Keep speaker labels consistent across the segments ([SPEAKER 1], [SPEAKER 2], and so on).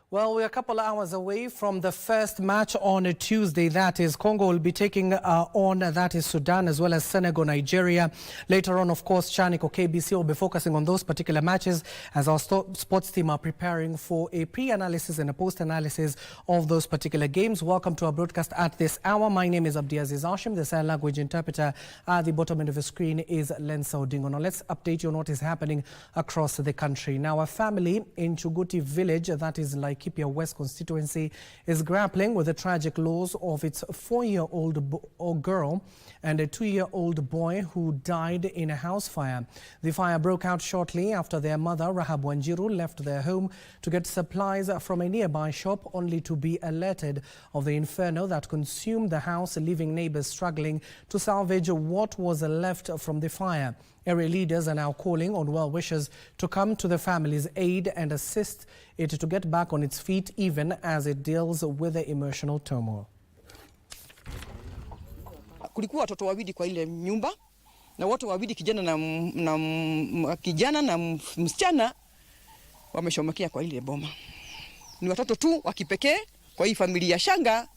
[SPEAKER 1] Well, we're a couple of hours away from the first match on a Tuesday. That is, Congo will be taking on, that is Sudan, as well as Senegal, Nigeria. Later on, of course, Chanik or KBC will be focusing on those particular matches as our sports team are preparing for a pre-analysis and a post-analysis of those particular games. Welcome to our broadcast at this hour. My name is Abdiaziz Hashim, the sign language interpreter. At the bottom end of the screen is Lensa Odingo. Now, let's update you on what is happening across the country. Now, a family in Chuguti village, that is like Kipia West constituency, is grappling with the tragic loss of its 4-year-old girl and a 2-year-old boy who died in a house fire. The fire broke out shortly after their mother, Rahab Wanjiru, left their home to get supplies from a nearby shop, only to be alerted of the inferno that consumed the house, leaving neighbors struggling to salvage what was left from the fire. Area leaders are now calling on well-wishers to come to the family's aid and assist it to get back on its feet, even as it deals with the emotional turmoil.
[SPEAKER 2] Kulikuwa watoto wawili kwa ile nyumba, na wote wawili kijana na msichana wameshomokia kwa ile boma. Ni watoto tu wa kipekee kwa hii familia shanga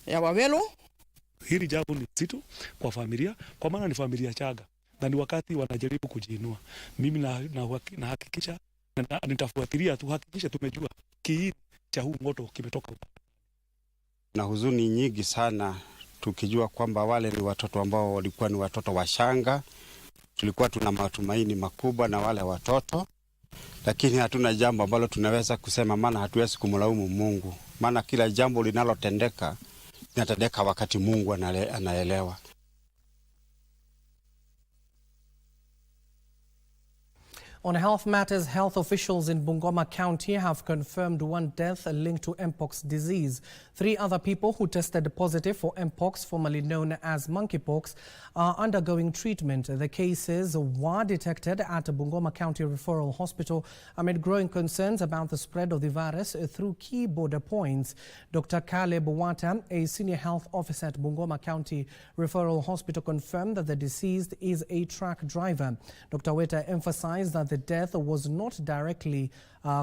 [SPEAKER 2] ya Wawelo.
[SPEAKER 3] Hili jambo ni zito kwa familia, kwa maana ni familia changa. Na ni wakati wanajaribu kujiinua. Mimi nahakikisha na nitafuatilia tuhakikishe tumejua kiini cha huu moto kimetoka.
[SPEAKER 4] Na huzuni nyingi sana tukijua kwamba wale ni watoto ambao walikuwa ni watoto washanga. Tulikuwa tuna matumaini makubwa na wale watoto, lakini hatuna jambo ambalo tunaweza kusema, maana hatuwezi kumlaumu Mungu. Maana kila jambo linalotendeka linatendeka wakati Mungu anaelewa.
[SPEAKER 1] On health matters, health officials in Bungoma County have confirmed one death linked to Mpox disease. 3 other people who tested positive for Mpox, formerly known as monkeypox, are undergoing treatment. The cases were detected at Bungoma County Referral Hospital amid growing concerns about the spread of the virus through key border points. Dr. Caleb Wata, a senior health officer at Bungoma County Referral Hospital, confirmed that the deceased is a truck driver. Dr. Wata emphasized that the death was not directly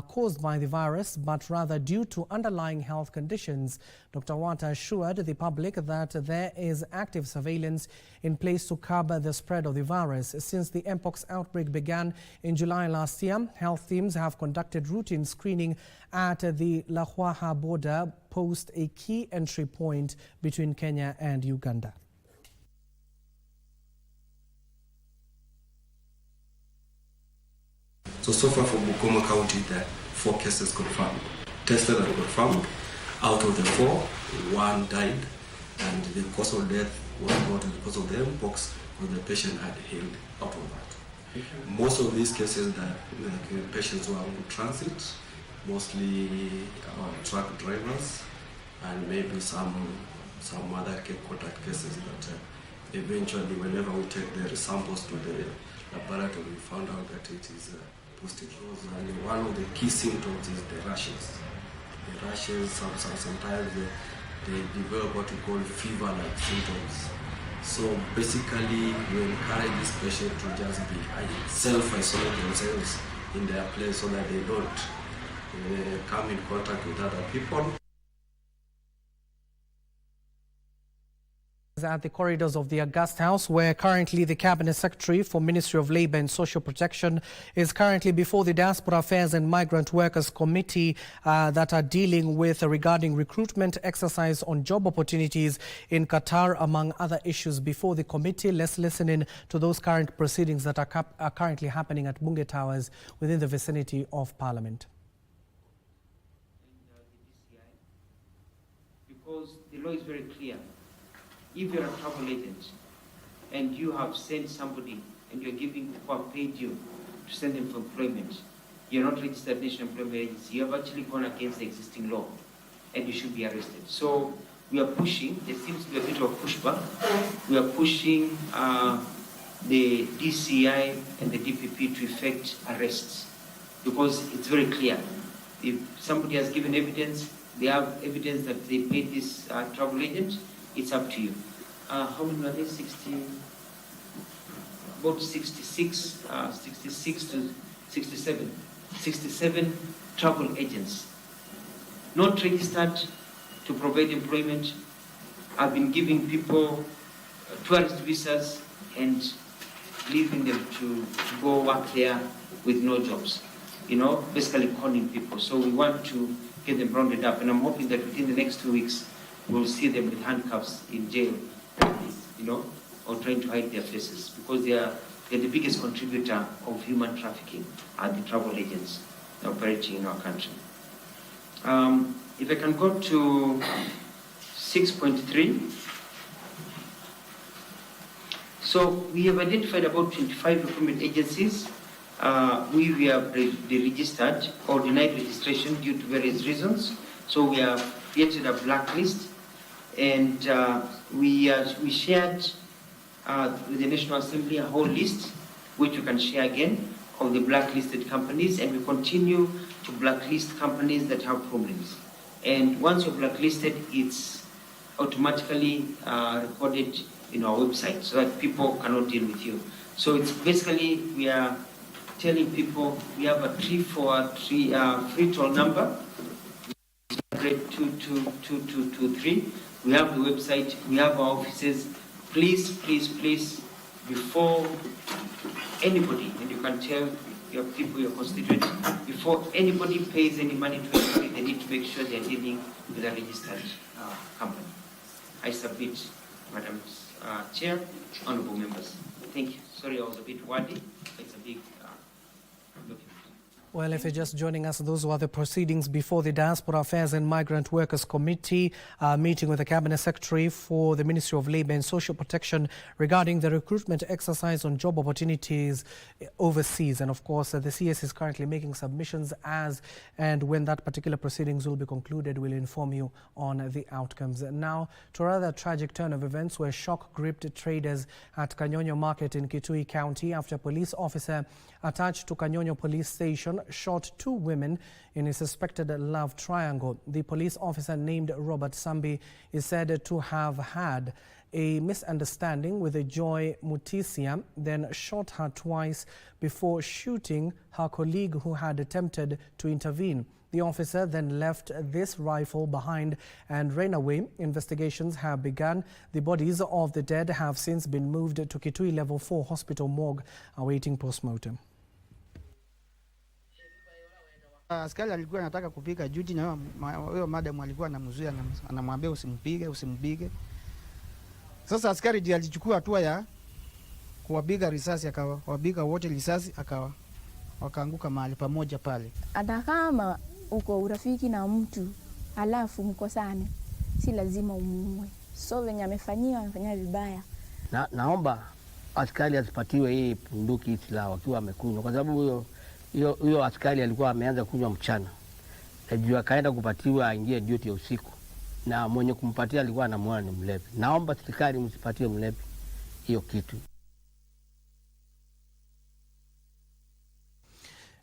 [SPEAKER 1] caused by the virus, but rather due to underlying health conditions. Dr. Wata assured the public that there is active surveillance in place to curb the spread of the virus. Since the Mpox outbreak began in July last year, health teams have conducted routine screening at the Lahwaha border post, a key entry point between Kenya and Uganda.
[SPEAKER 5] So far for Bungoma County, there are 4 cases confirmed. Tested and confirmed. Out of the 4, 1 died, and the cause of death was not because of the Mpox, but the patient had healed out of that. Most of these cases, the patients were on transit, mostly truck drivers, and maybe some other contact cases that eventually, whenever we take the samples to the laboratory, we found out that it is positive. And one of the key symptoms is the rashes. The rashes, sometimes they develop what we call fever-like symptoms. So basically, we encourage this patient to just be self-isolate themselves in their place so that they don't come in contact with other people.
[SPEAKER 1] At the corridors of the August House, where currently the Cabinet Secretary for Ministry of Labour and Social Protection is currently before the Diaspora Affairs and Migrant Workers Committee that are dealing with regarding recruitment exercise on job opportunities in Qatar, among other issues before the committee. Let's listen in to those current proceedings that are currently happening at Bunge Towers within the vicinity of Parliament.
[SPEAKER 6] Because the law is very clear. If you're a travel agent and you have sent somebody and you're giving who have paid you to send them for employment, you're not registered national employment agency. You have actually gone against the existing law and you should be arrested. So we are pushing, there seems to be a bit of pushback. We are pushing the DCI and the DPP to effect arrests because it's very clear. If somebody has given evidence, they have evidence that they paid this travel agent, it's up to you. How many are there? 60, about 66 to 67 travel agents not registered to provide employment. I've been giving people tourist visas and leaving them to go work there with no jobs. You know, basically conning people. So we want to get them rounded up, and I'm hoping that within the next 2 weeks, we'll see them with handcuffs in jail, you know, or trying to hide their faces, because they're the biggest contributor of human trafficking are the travel agents operating in our country. If I can go to 6.3. So we have identified about 25 recruitment agencies. We have deregistered or denied registration due to various reasons. So we have created a blacklist, and we shared with the National Assembly a whole list, which we can share again, of the blacklisted companies, and we continue to blacklist companies that have problems. And once you're blacklisted, it's automatically recorded in our website so that people cannot deal with you. So it's basically, we are telling people we have a free toll number, 22223. We have the website, we have our offices. Please, before anybody, and you can tell your people, your constituents, before anybody pays any money to anybody, they need to make sure they're dealing with a registered company. I submit, Madam Chair, honorable members. Thank you. Sorry, I was a bit wordy. It's a big document.
[SPEAKER 1] Well, if you're just joining us, those were the proceedings before the Diaspora Affairs and Migrant Workers Committee meeting with the Cabinet Secretary for the Ministry of Labour and Social Protection regarding the recruitment exercise on job opportunities overseas. And of course, the CS is currently making submissions as and when that particular proceedings will be concluded, we'll inform you on the outcomes. Now, to a rather tragic turn of events where shock gripped traders at Kanyonyo Market in Kitui County after a police officer attached to Kanyonyo Police Station shot 2 women in a suspected love triangle. The police officer named Robert Sambi is said to have had a misunderstanding with Joy Mutisia, then shot her twice before shooting her colleague who had attempted to intervene. The officer then left this rifle behind and ran away. Investigations have begun. The bodies of the dead have since been moved to Kitui Level 4 Hospital morgue awaiting postmortem.
[SPEAKER 7] Askari alikuwa anataka kupiga duty na huyo madam alikuwa anamzuia, anamwambia usimpige. Sasa askari ndiye alichukua hatua ya kuwapiga risasi, akawapiga wote risasi, wakaanguka mahali pamoja pale.
[SPEAKER 8] Hata kama uko urafiki na mtu alafu mkosane, si lazima umuue. So venye amefanyia vibaya.
[SPEAKER 9] Naomba askari asipatiwe hii bunduki silaha wakiwa amekunywa, kwa sababu huyo askari alikuwa ameanza kunywa mchana. Najua akaenda kupatiwa aingie duty ya usiku. Na mwenye kumpatia alikuwa anamuona ni mlevi. Naomba serikali msipatie mlevi hiyo kitu.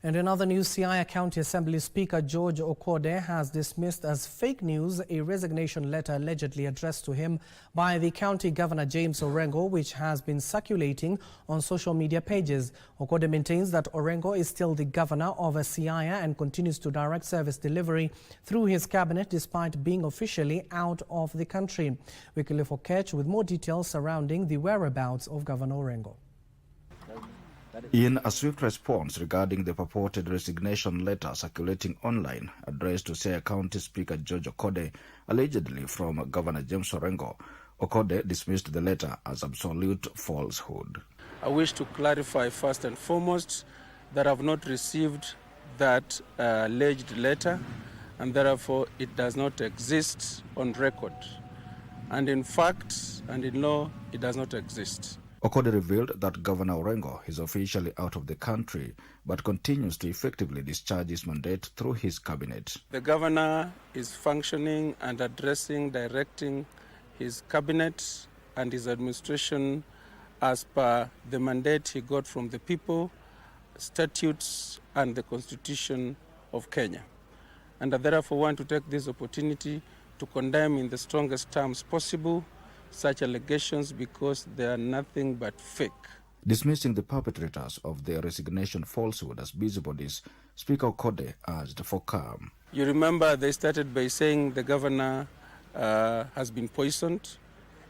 [SPEAKER 1] And in other news, Siaya County Assembly Speaker George Okode has dismissed as fake news a resignation letter allegedly addressed to him by the County Governor James Orengo, which has been circulating on social media pages. Okode maintains that Orengo is still the governor of Siaya and continues to direct service delivery through his cabinet despite being officially out of the country. We can look for Ketch with more details surrounding the whereabouts of Governor Orengo.
[SPEAKER 10] In a swift response regarding the purported resignation letter circulating online addressed to Siaya County Speaker George Okode, allegedly from Governor James Orengo, Okode dismissed the letter as absolute falsehood.
[SPEAKER 11] I wish to clarify first and foremost that I have not received that alleged letter, and therefore it does not exist on record. And in fact and in law, it does not exist.
[SPEAKER 10] Okode revealed that Governor Orengo is officially out of the country but continues to effectively discharge his mandate through his cabinet.
[SPEAKER 11] The governor is functioning and directing his cabinet and his administration as per the mandate he got from the people, statutes and the Constitution of Kenya. And I therefore want to take this opportunity to condemn in the strongest terms possible such allegations, because they are nothing but fake.
[SPEAKER 10] Dismissing the perpetrators of the resignation falsehood as busybodies, Speaker Okode urged for calm.
[SPEAKER 11] You remember they started by saying the governor has been poisoned.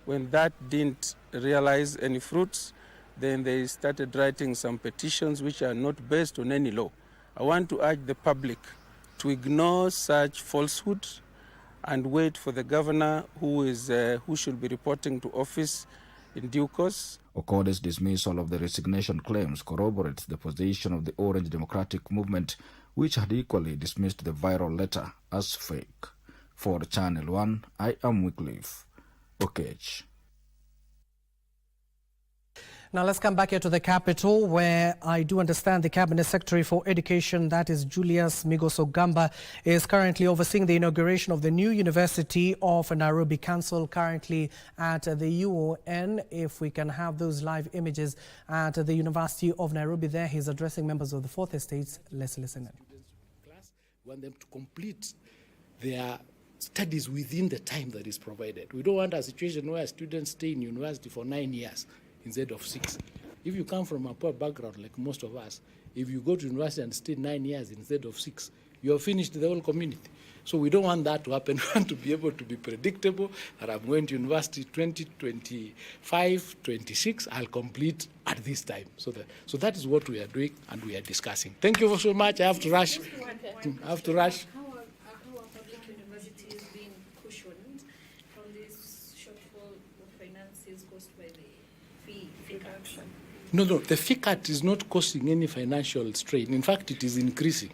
[SPEAKER 11] When that didn't realize any fruits, then they started writing some petitions which are not based on any law. I want to urge the public to ignore such falsehood and wait for the governor who should be reporting to office in due course.
[SPEAKER 10] Okode's dismissal of the resignation claims corroborates the position of the Orange Democratic Movement, which had equally dismissed the viral letter as fake. For Channel 1, I am Wycliffe Okech.
[SPEAKER 1] Now let's come back here to the capital, where I do understand the Cabinet Secretary for Education, that is Julius Migos Ogamba, is currently overseeing the inauguration of the new University of Nairobi Council, currently at the UN. If we can have those live images at the University of Nairobi there, he's addressing members of the Fourth Estate. Let's listen in.
[SPEAKER 12] We want them to complete their studies within the time that is provided. We don't want a situation where students stay in university for 9 years instead of 6. If you come from a poor background like most of us, if you go to university and stay 9 years instead of 6, you have finished the whole community. So we don't want that to happen. We want to be able to be predictable, that I'm going to university 2025, 26, I'll complete at this time. So that is what we are doing and we are discussing. Thank you so much. I have to rush.
[SPEAKER 13] How are public universities being cushioned from this shortfall of finances caused by the fee cut?
[SPEAKER 12] No, the fee cut is not causing any financial strain. In fact, it is increasing.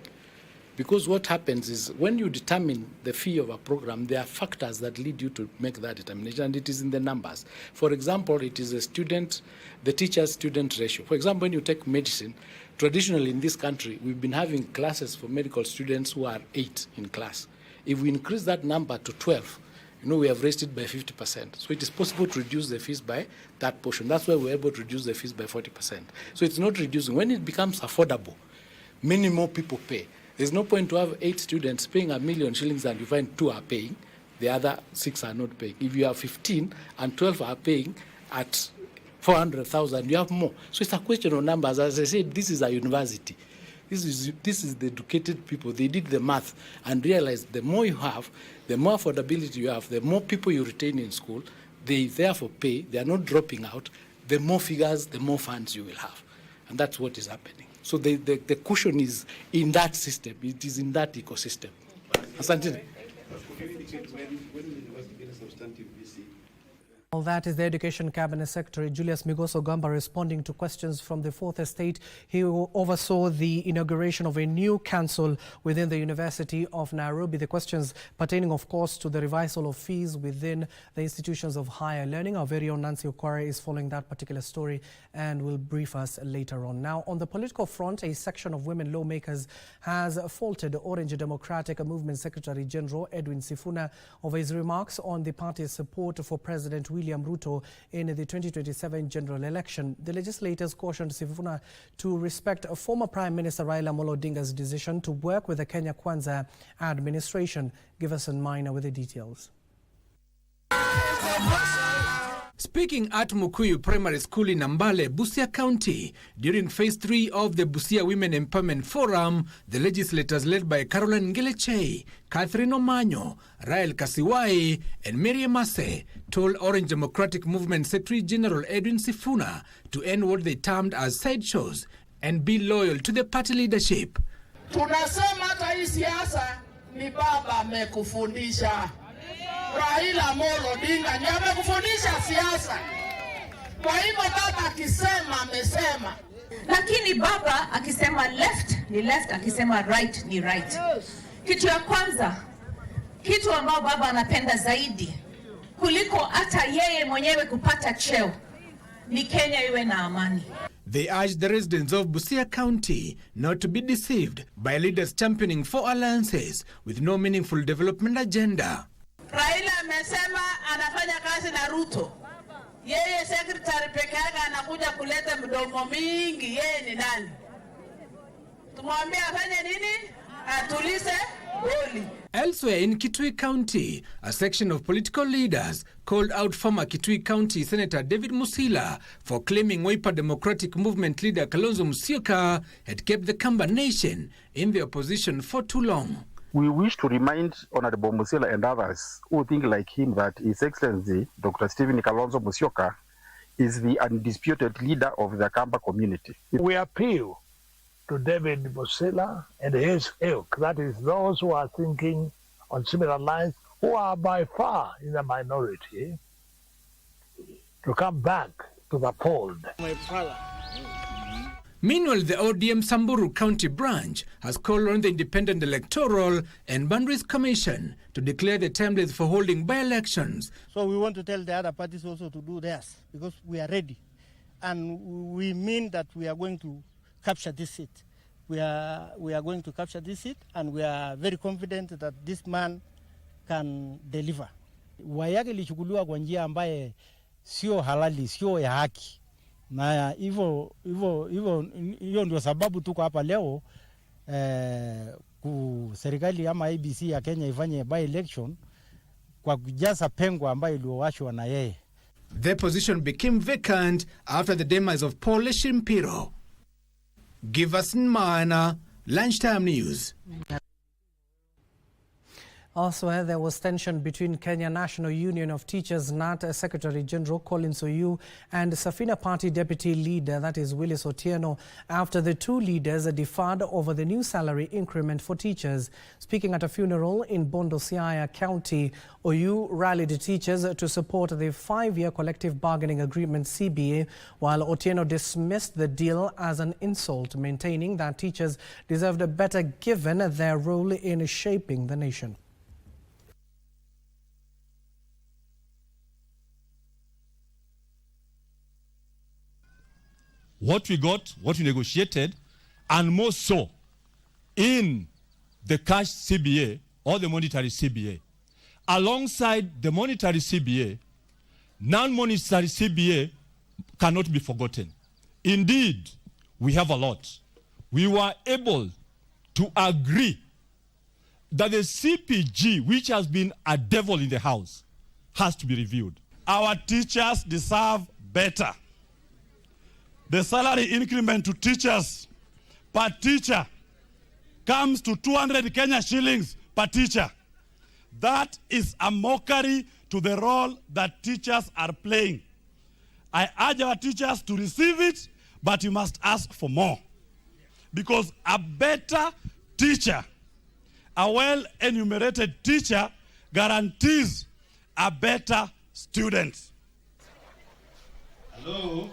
[SPEAKER 12] Because what happens is when you determine the fee of a program, there are factors that lead you to make that determination, and it is in the numbers. For example, it is the teacher-student ratio. For example, when you take medicine, traditionally in this country, we've been having classes for medical students who are 8 in class. If we increase that number to 12, we have raised it by 50%. So it is possible to reduce the fees by that portion. That's why we're able to reduce the fees by 40%. So it's not reducing. When it becomes affordable, many more people pay. There's no point to have 8 students paying 1 million shillings and you find 2 are paying, the other 6 are not paying. If you have 15 and 12 are paying at 400,000, you have more. So it's a question of numbers. As I said, this is a university. This is the educated people. They did the math and realized the more you have, the more affordability you have, the more people you retain in school, they therefore pay, they are not dropping out, the more figures, the more funds you will have. And that's what is happening. So the cushion is in that system. It is in that ecosystem. Asante.
[SPEAKER 1] Well, that is the Education Cabinet Secretary Julius Migos Ogamba responding to questions from the Fourth Estate. He oversaw the inauguration of a new council within the University of Nairobi. The questions pertaining, of course, to the reversal of fees within the institutions of higher learning. Our very own Nancy Okware is following that particular story and will brief us later on. Now, on the political front, a section of women lawmakers has faulted Orange Democratic Movement Secretary General Edwin Sifuna over his remarks on the party's support for President William Ruto in the 2027 general election. The legislators cautioned Sifuna to respect former Prime Minister Raila Amolo Odinga's decision to work with the Kenya Kwanza administration. Give us a minor with the details.
[SPEAKER 14] Speaking at Mukuyu Primary School in Ambale, Busia County, during Phase 3 of the Busia Women Empowerment Forum, the legislators led by Caroline Ngeleche, Catherine Omanyo, Rael Kasiwai, and Miriam Mase told Orange Democratic Movement Secretary General Edwin Sifuna to end what they termed as sideshows and be loyal to the party leadership.
[SPEAKER 15] Tunasema hata hii siasa ni baba amekufundisha. Raila Amolo Odinga ndiye amekufundisha siasa. Kwa hivyo baba akisema amesema.
[SPEAKER 16] Lakini baba akisema left ni left, akisema right ni right. Kitu ya kwanza, kitu ambao baba anapenda zaidi kuliko hata yeye mwenyewe kupata cheo ni Kenya iwe na amani.
[SPEAKER 14] They urged the residents of Busia County not to be deceived by leaders championing for alliances with no meaningful development agenda.
[SPEAKER 15] Raila amesema anafanya kazi na Ruto. Yeye secretary peke yake anakuja kuleta mdomo mingi. Yeye ni nani? Tumwambie afanye nini? Atulize boli.
[SPEAKER 14] Elsewhere in Kitui County, a section of political leaders called out former Kitui County Senator David Musila for claiming Wiper Democratic Movement leader Kalonzo Musyoka had kept the Kamba Nation in the opposition for too long.
[SPEAKER 17] We wish to remind Honorable Musila and others who think like him that His Excellency Dr. Stephen Kalonzo Musyoka is the undisputed leader of the Kamba community.
[SPEAKER 18] We appeal to David Musila and his ilk, that is those who are thinking on similar lines, who are by far in the minority, to come back to the fold.
[SPEAKER 14] Meanwhile, the ODM Samburu County branch has called on the Independent Electoral and Boundaries Commission to declare the timelines for holding by-elections.
[SPEAKER 19] So we want to tell the other parties also to do theirs, because we are ready. And we mean that we are going to capture this seat. We are going to capture this seat, and we are very confident that this man can deliver. Wayake ilichukuliwa kwa njia ambaye sio halali, sio ya haki. Na hivyo ndio sababu tuko hapa leo serikali ama ABC ya Kenya ifanye by election kwa kujaza pengo ambayo iliowashwa na yeye.
[SPEAKER 14] The position became vacant after the demise of Paul Leshimpiro. Giverson Maina, Lunchtime News.
[SPEAKER 1] Elsewhere, there was tension between Kenya National Union of Teachers NAT Secretary General Collins Oyu and Safina Party Deputy Leader, that is Willis Otieno, after the two leaders differed over the new salary increment for teachers. Speaking at a funeral in Bondo Siaya County, Oyu rallied teachers to support the 5-year collective bargaining agreement CBA, while Otieno dismissed the deal as an insult, maintaining that teachers deserved a better given their role in shaping the nation.
[SPEAKER 20] What we got, what we negotiated, and more so in the cash CBA or the monetary CBA. Alongside the monetary CBA, non-monetary CBA cannot be forgotten. Indeed, we have a lot. We were able to agree that the CPG, which has been a devil in the house, has to be reviewed.
[SPEAKER 21] Our teachers deserve better. The salary increment to teachers per teacher comes to 200 Kenya shillings per teacher. That is a mockery to the role that teachers are playing. I urge our teachers to receive it, but you must ask for more. Because a better teacher, a well-enumerated teacher, guarantees a better student. Hello?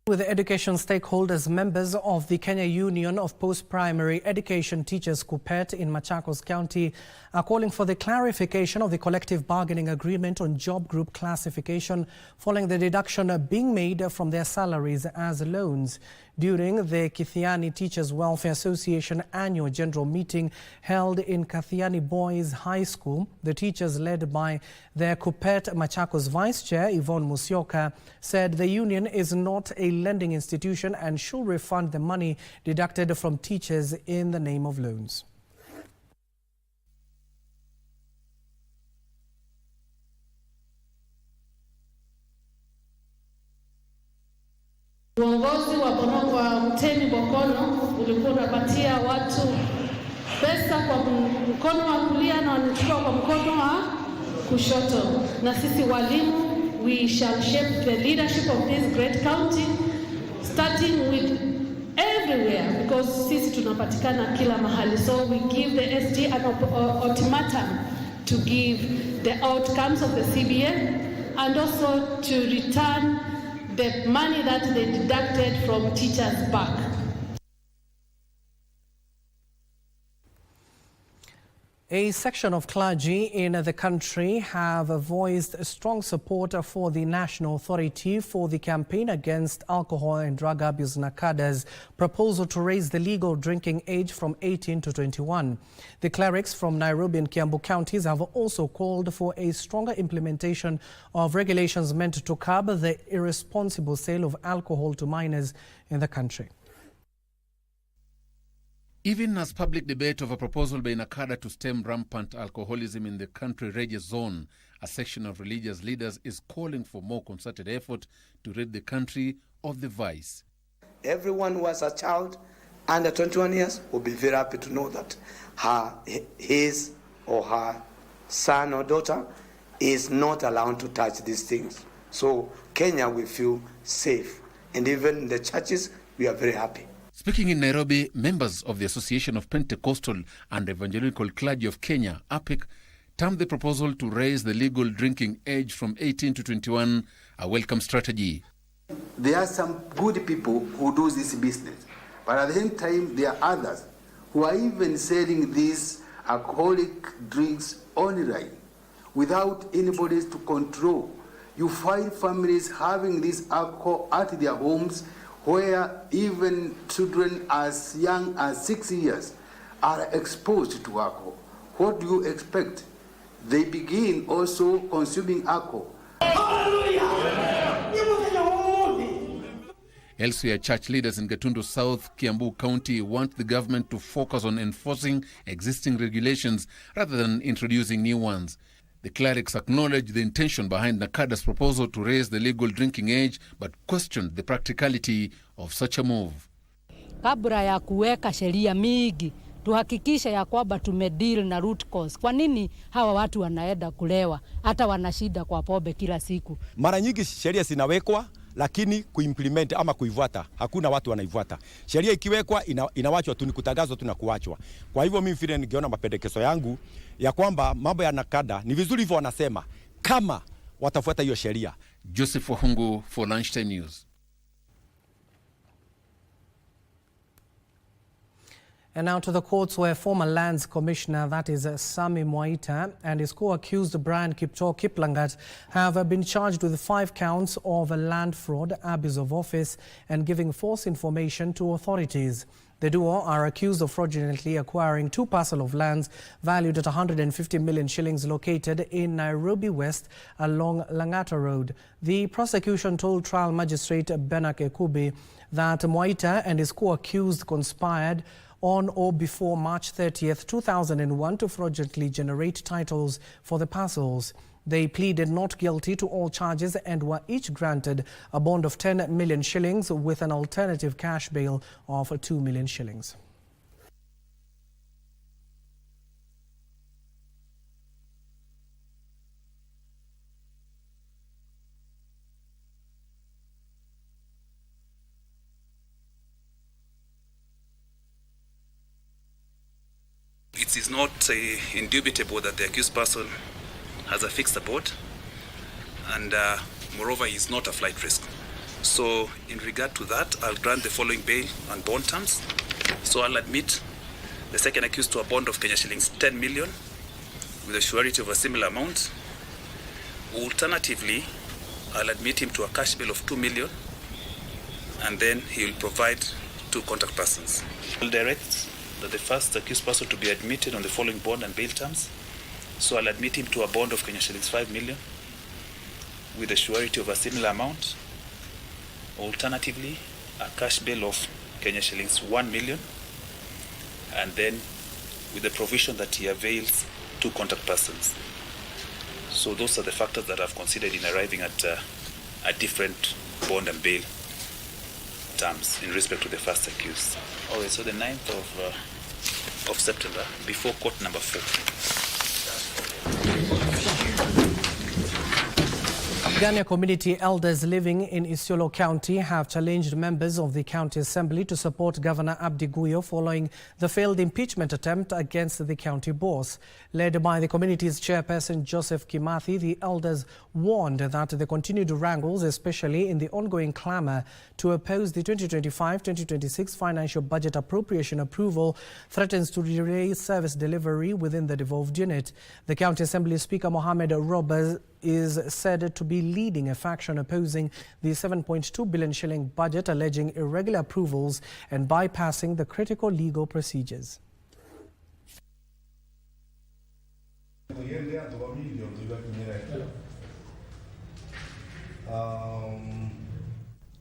[SPEAKER 1] With the education stakeholders, members of the Kenya Union of Post-Primary Education Teachers KUPPET in Machakos County are calling for the clarification of the collective bargaining agreement on job group classification following the deduction being made from their salaries as loans. During the Kithiani Teachers Welfare Association annual general meeting held in Kithiani Boys High School, the teachers led by their KUPPET Machakos Vice Chair Yvonne Musyoka said the union is not a lending institution and should refund the money deducted from teachers in the name of loans.
[SPEAKER 22] Uongozi wa Borongo Mtemi Bokono ulikuwa unapatia watu pesa kwa mkono wa kulia na wanachukua kwa mkono wa kushoto. Na sisi walimu, we shall shape the leadership of this great county, starting with everywhere, because sisi tunapatikana kila mahali. So we give the SG an ultimatum to give the outcomes of the CBA and also to return the money that they deducted from teachers back.
[SPEAKER 1] A section of clergy in the country have voiced strong support for the National Authority for the Campaign Against Alcohol and Drug Abuse NACADA's proposal to raise the legal drinking age from 18 to 21. The clerics from Nairobi and Kiambu counties have also called for a stronger implementation of regulations meant to curb the irresponsible sale of alcohol to minors in the country.
[SPEAKER 2] Even as public debate of a proposal by NACADA to stem rampant alcoholism in the country rages on, a section of religious leaders is calling for more concerted effort to rid the country of the vice.
[SPEAKER 3] Everyone who has a child under 21 years will be very happy to know that his or her son or daughter is not allowed to touch these things. So Kenya will feel safe, and even in the churches we are very happy.
[SPEAKER 2] Speaking in Nairobi, members of the Association of Pentecostal and Evangelical Clergy of Kenya, APEC, termed the proposal to raise the legal drinking age from 18 to 21 a welcome strategy.
[SPEAKER 23] There are some good people who do this business, but at the same time there are others who are even selling these alcoholic drinks online without anybody to control. You find families having this alcohol at their homes, where even children as young as 6 years are exposed to alcohol. What do you expect? They begin also consuming alcohol.
[SPEAKER 2] Elsewhere, church leaders in Gatundu South, Kiambu County want the government to focus on enforcing existing regulations rather than introducing new ones. The clerics acknowledged the intention behind NACADA's proposal to raise the legal drinking age, but questioned the practicality of such a move.
[SPEAKER 24] Kabla ya kuweka sheria mingi, tuhakikishe ya kwamba tumedeal na root cause. Kwa nini hawa watu wanaenda kulewa, hata wanashida kwa pombe kila siku?
[SPEAKER 25] Mara nyingi sheria zinawekwa, lakini kuimplement ama kuifuata hakuna watu wanaifuata. Sheria ikiwekwa inawachwa tu, ni kutangazwa tu na kuachwa. Kwa hivyo mimi vile ningeona mapendekezo yangu ya kwamba mambo ya NACADA ni vizuri hivyo wanasema kama watafuata hiyo sheria.
[SPEAKER 2] Joseph Wahungu for Lunchtime News.
[SPEAKER 1] And now to the courts, where former Lands Commissioner, that is Sami Mwaita, and his co-accused Brian Kipchor Kiplangat have been charged with 5 counts of land fraud, abuse of office, and giving false information to authorities. The duo are accused of fraudulently acquiring 2 parcels of lands valued at 150 million shillings located in Nairobi West along Langata Road. The prosecution told trial magistrate Benak Ekubi that Mwaita and his co-accused conspired on or before March 30th, 2001 to fraudulently generate titles for the parcels. They pleaded not guilty to all charges and were each granted a bond of 10 million shillings with an alternative cash bail of 2 million shillings.
[SPEAKER 26] It is not indubitable that the accused person has a fixed abode, and moreover, he is not a flight risk. So in regard to that, I'll grant the following bail on bond terms. So I'll admit the second accused to a bond of Kenya shillings 10 million with a surety of a similar amount. Alternatively, I'll admit him to a cash bail of 2 million, and then he will provide 2 contact persons. I'll direct that the first accused person to be admitted on the following bond and bail terms. So I'll admit him to a bond of Kenya shillings 5 million with a surety of a similar amount. Alternatively, a cash bail of Kenya shillings 1 million, and then with the provision that he avails 2 contact persons. So those are the factors that I've considered in arriving at a different bond and bail terms in respect to the first accused. All right, so the 9th of September, before court number 4.
[SPEAKER 1] Ghana community elders living in Isiolo County have challenged members of the County Assembly to support Governor Abdi following the failed impeachment attempt against the county boss. Led by the community's chairperson Joseph Kimathi, the elders warned that the continued wrangles, especially in the ongoing clamour to oppose the 2025-2026 financial budget appropriation approval, threatens to derail service delivery within the devolved unit. The County Assembly Speaker Mohammed Roberts is said to be leading a faction opposing the 7.2 billion shilling budget, alleging irregular approvals and bypassing the critical legal procedures.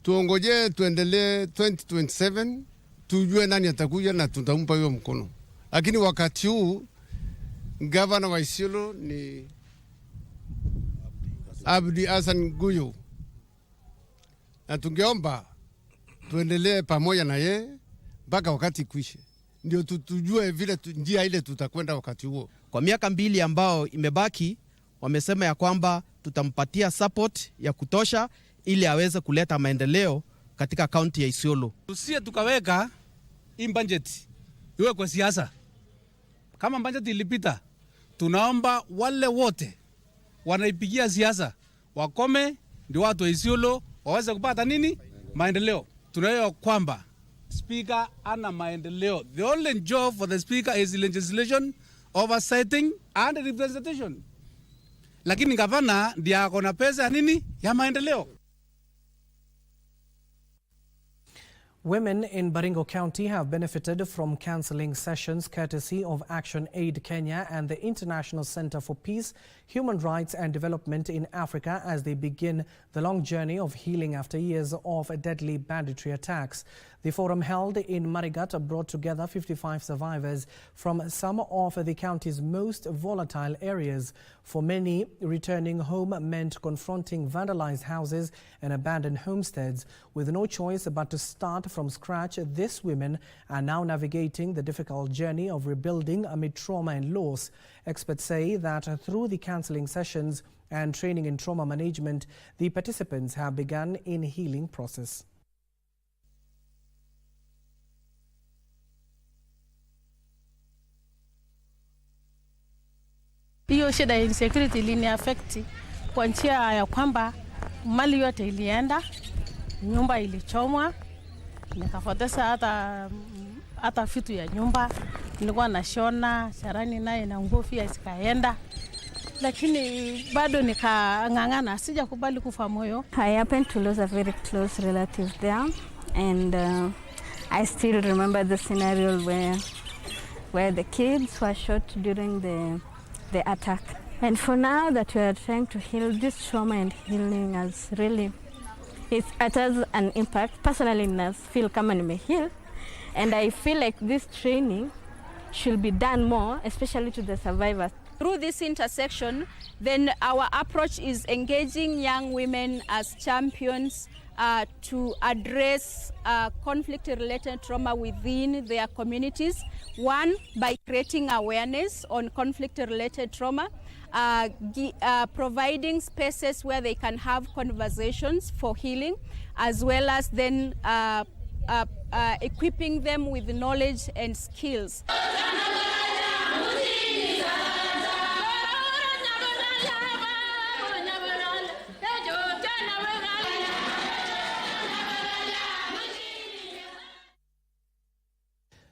[SPEAKER 27] Tuongoje tuendelee 2027
[SPEAKER 4] tujue nani atakuja na tutampa hiyo mkono. Lakini wakati huu gavana wa Isiolo ni Abdiaziz Guyo, na tungeomba tuendelee pamoja na yeye mpaka wakati kuishe, ndio tujue vile njia ile tutakwenda wakati huo.
[SPEAKER 5] Kwa miaka 2 ambao imebaki, wamesema ya kwamba tutampatia support ya kutosha ili aweze kuleta maendeleo katika kaunti ya Isiolo.
[SPEAKER 6] Tusie tukaweka hii budget iwe kwa siasa. Kama budget ilipita, tunaomba wale wote wanaipigia siasa wakome, ndio watu wa Isiolo waweze kupata nini? Maendeleo. Tunaelewa kwamba speaker ana maendeleo. The only job for the speaker is legislation, oversighting and representation. Lakini gavana ndiye ako na pesa ya nini? Ya maendeleo.
[SPEAKER 1] Women in Baringo County have benefited from cancelling sessions courtesy of Action Aid Kenya and the International Center for Peace, Human Rights and Development in Africa as they begin the long journey of healing after years of deadly banditry attacks. The forum held in Marigat brought together 55 survivors from some of the county's most volatile areas. For many, returning home meant confronting vandalized houses and abandoned homesteads. With no choice but to start from scratch, these women are now navigating the difficult journey of rebuilding amid trauma and loss. Experts say that through the counseling sessions and training in trauma management, the participants have begun in healing process.
[SPEAKER 22] Hiyo shida ya insecurity ilini affect kwa njia ya kwamba mali yote ilienda, nyumba ilichomwa, nikapoteza hata vitu ya nyumba. Nilikuwa nashona, sharani naye na nguo pia zikaenda. Lakini bado nikang'ang'ana, sijakubali kufa moyo.
[SPEAKER 7] I happened to lose a very close relative there, and I still remember the scenario where the kids were shot during the attack. And for now that we are trying to heal, this trauma and healing has really, it has an impact. Personally, I feel kama nimeheal, and I feel like this training should be done more, especially to the survivors.
[SPEAKER 8] Through this intersection, then our approach is engaging young women as champions to address conflict-related trauma within their communities. One, by creating awareness on conflict-related trauma, providing spaces where they can have conversations for healing, as well as then equipping them with knowledge and skills.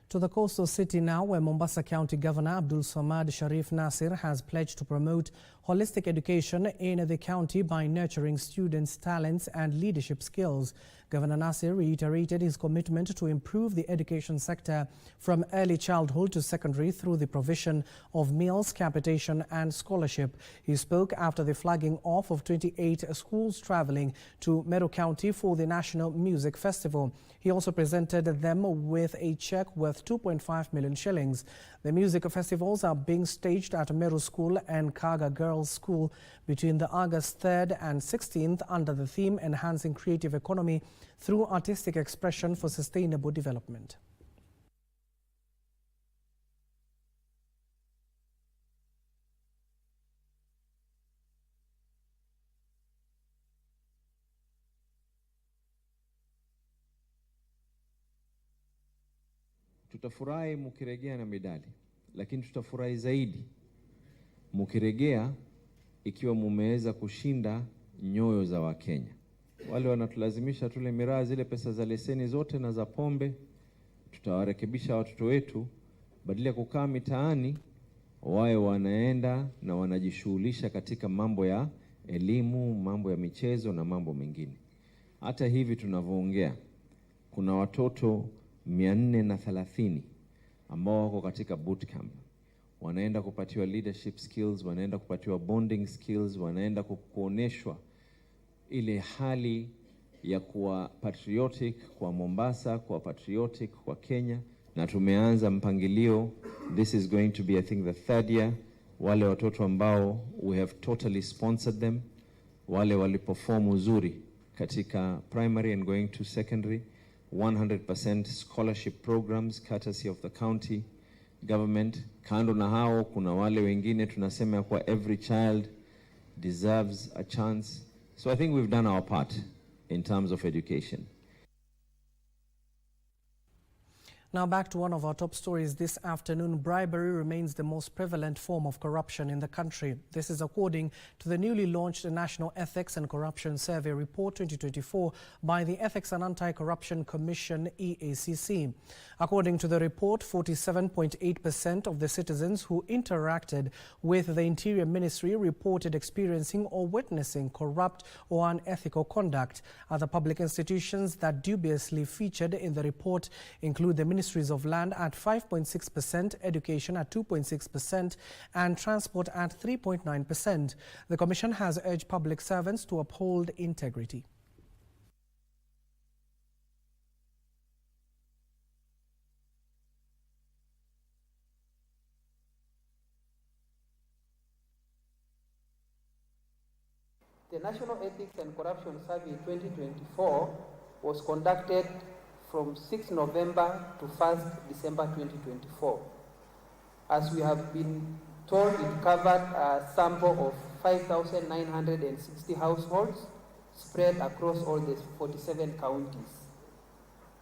[SPEAKER 1] To the coastal city now, where Mombasa County Governor Abdul Samad Sharif Nasir has pledged to promote holistic education in the county by nurturing students' talents and leadership skills. Governor Nasir reiterated his commitment to improve the education sector from early childhood to secondary through the provision of meals, capitation and scholarship. He spoke after the flagging off of 28 schools traveling to Meru County for the National Music Festival. He also presented them with a check worth 2.5 million shillings. The music festivals are being staged at Meru School and Kaga Girls School between the August 3rd and 16th under the theme Enhancing Creative Economy through Artistic Expression for Sustainable Development.
[SPEAKER 9] Tutafurahi mukiregea na medali, lakini tutafurahi zaidi mukiregea ikiwa mumeweza kushinda nyoyo za Wakenya. Wale wanatulazimisha tule miraa zile pesa za leseni zote na za pombe, tutawarekebisha watoto wetu, badala ya kukaa mitaani wawe wanaenda na wanajishughulisha katika mambo ya elimu, mambo ya michezo na mambo mengine. Hata hivi tunavyoongea, kuna watoto 430 ambao wako katika bootcamp. Wanaenda kupatiwa leadership skills, wanaenda kupatiwa bonding skills, wanaenda kuoneshwa ile hali ya kuwa patriotic kwa Mombasa, kuwa patriotic kwa Kenya, na tumeanza mpangilio. This is going to be, I think, the third year. Wale watoto ambao we have totally sponsored them, wale waliperform uzuri katika primary and going to secondary, 100% scholarship programs courtesy of the county government. Kando na hao kuna wale wengine tunasema kwa every child deserves a chance. So I think we've done our part in terms of education.
[SPEAKER 1] Now back to one of our top stories this afternoon. Bribery remains the most prevalent form of corruption in the country. This is according to the newly launched National Ethics and Corruption Survey Report 2024 by the Ethics and Anti-Corruption Commission, EACC. According to the report, 47.8% of the citizens who interacted with the Interior Ministry reported experiencing or witnessing corrupt or unethical conduct. Other public institutions that dubiously featured in the report include the Ministries of Land at 5.6%, Education at 2.6%, and Transport at 3.9%. The Commission has urged public servants to uphold integrity.
[SPEAKER 10] The National Ethics and Corruption Survey 2024 was conducted from 6 November to 1st December 2024. As we have been told, it covered a sample of 5,960 households spread across all the 47 counties.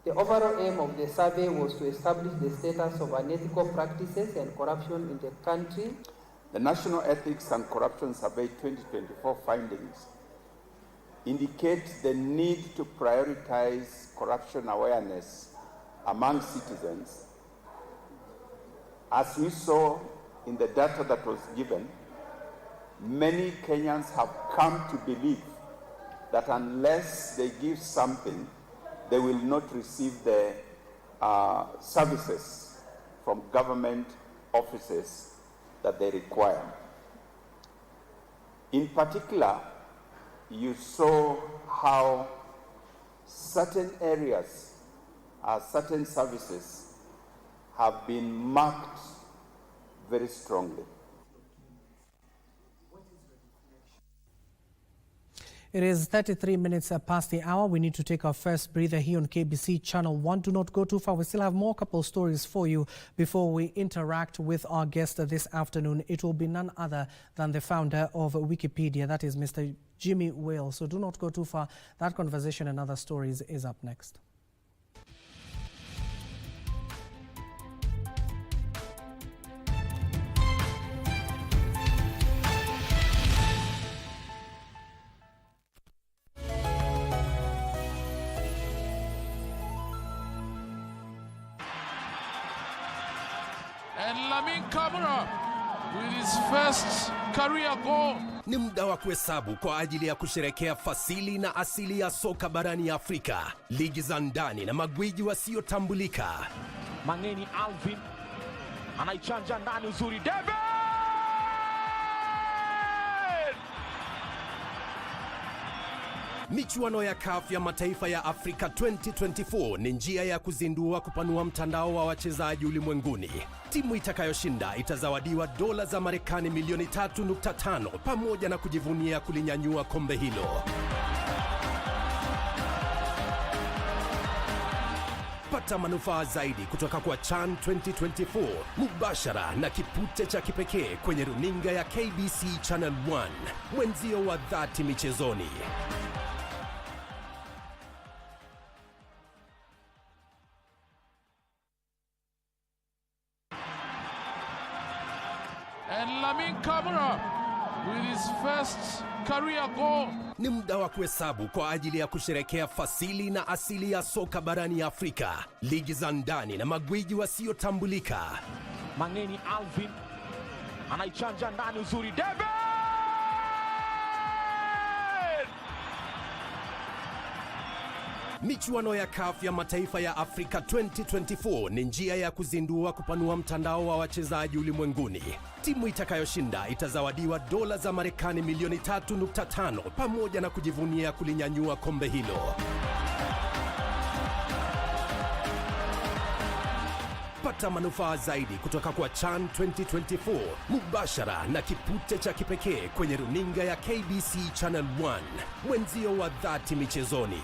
[SPEAKER 10] The overall aim of the survey was to establish the status of unethical practices and corruption in the country.
[SPEAKER 23] The National Ethics and Corruption Survey 2024 findings indicate the need to prioritize corruption awareness among citizens. As we saw in the data that was given, many Kenyans have come to believe that unless they give something, they will not receive the services from government offices that they require. In particular, you saw how certain areas, certain services have been marked very strongly.
[SPEAKER 1] It is 33 minutes past the hour. We need to take our first breather here on KBC Channel 1. Do not go too far. We still have more couple stories for you before we interact with our guest this afternoon. It will be none other than the founder of Wikipedia, that is Mr. Jimmy Wales. So do not go too far. That conversation and other stories is up next.
[SPEAKER 11] With his first career goal.
[SPEAKER 12] Ni muda wa kuhesabu kwa ajili ya kusherekea fasili na asili ya soka barani Afrika, ligi za ndani na magwiji wasiotambulika.
[SPEAKER 13] Mangeni Alvin anaichanja ndani uzuri, David!
[SPEAKER 12] Michuano ya CAF ya mataifa ya Afrika 2024 ni njia ya kuzindua kupanua mtandao wa wachezaji ulimwenguni. Timu itakayoshinda itazawadiwa dola za Marekani milioni 3.5 pamoja na kujivunia kulinyanyua kombe hilo. Pata manufaa zaidi kutoka kwa CHAN 2024 mubashara na kipute cha kipekee kwenye runinga ya KBC Channel 1, mwenzio wa dhati michezoni.
[SPEAKER 11] With his first career goal.
[SPEAKER 12] Ni muda wa kuhesabu kwa ajili ya kusherekea fasili na asili ya soka barani Afrika, ligi za ndani na magwiji wasiotambulika.
[SPEAKER 13] Mangeni Alvin anaichanja ndani uzuri, David!
[SPEAKER 12] Michuano ya CAF ya mataifa ya Afrika 2024 ni njia ya kuzindua kupanua mtandao wa wachezaji ulimwenguni. Timu itakayoshinda itazawadiwa dola za Marekani milioni 3.5 pamoja na kujivunia kulinyanyua kombe hilo. Pata manufaa zaidi kutoka kwa CHAN 2024 mubashara na kipute cha kipekee kwenye runinga ya KBC Channel 1, mwenzio wa dhati michezoni.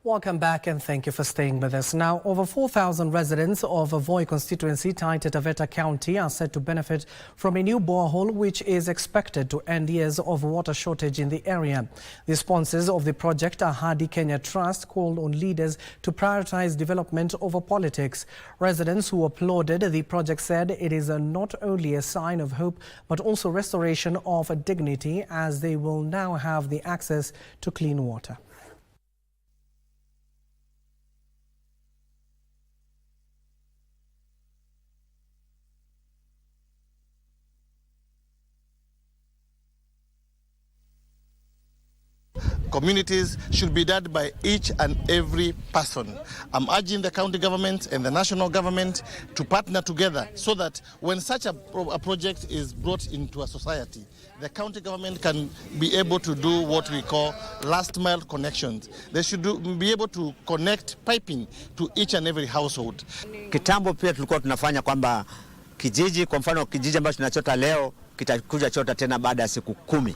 [SPEAKER 1] Welcome back and thank you for staying with us. Now, over 4,000 residents of Voi constituency tied to Taveta County are said to benefit from a new borehole which is expected to end years of water shortage in the area. The sponsors of the project are Hardy Kenya Trust, called on leaders to prioritize development over politics. Residents who applauded the project said it is not only a sign of hope but also restoration of dignity, as they will now have the access to clean water.
[SPEAKER 14] Communities should be led by each and every person. I'm urging the county government and the national government to partner together so that when such a project is brought into a society, the county government can be able to do what we call last mile connections. They should be able to connect piping to each and every household.
[SPEAKER 15] Kitambo pia tulikuwa tunafanya kwamba kijiji, kwa mfano kijiji ambacho tunachota leo kitakuja chota tena baada ya siku 10,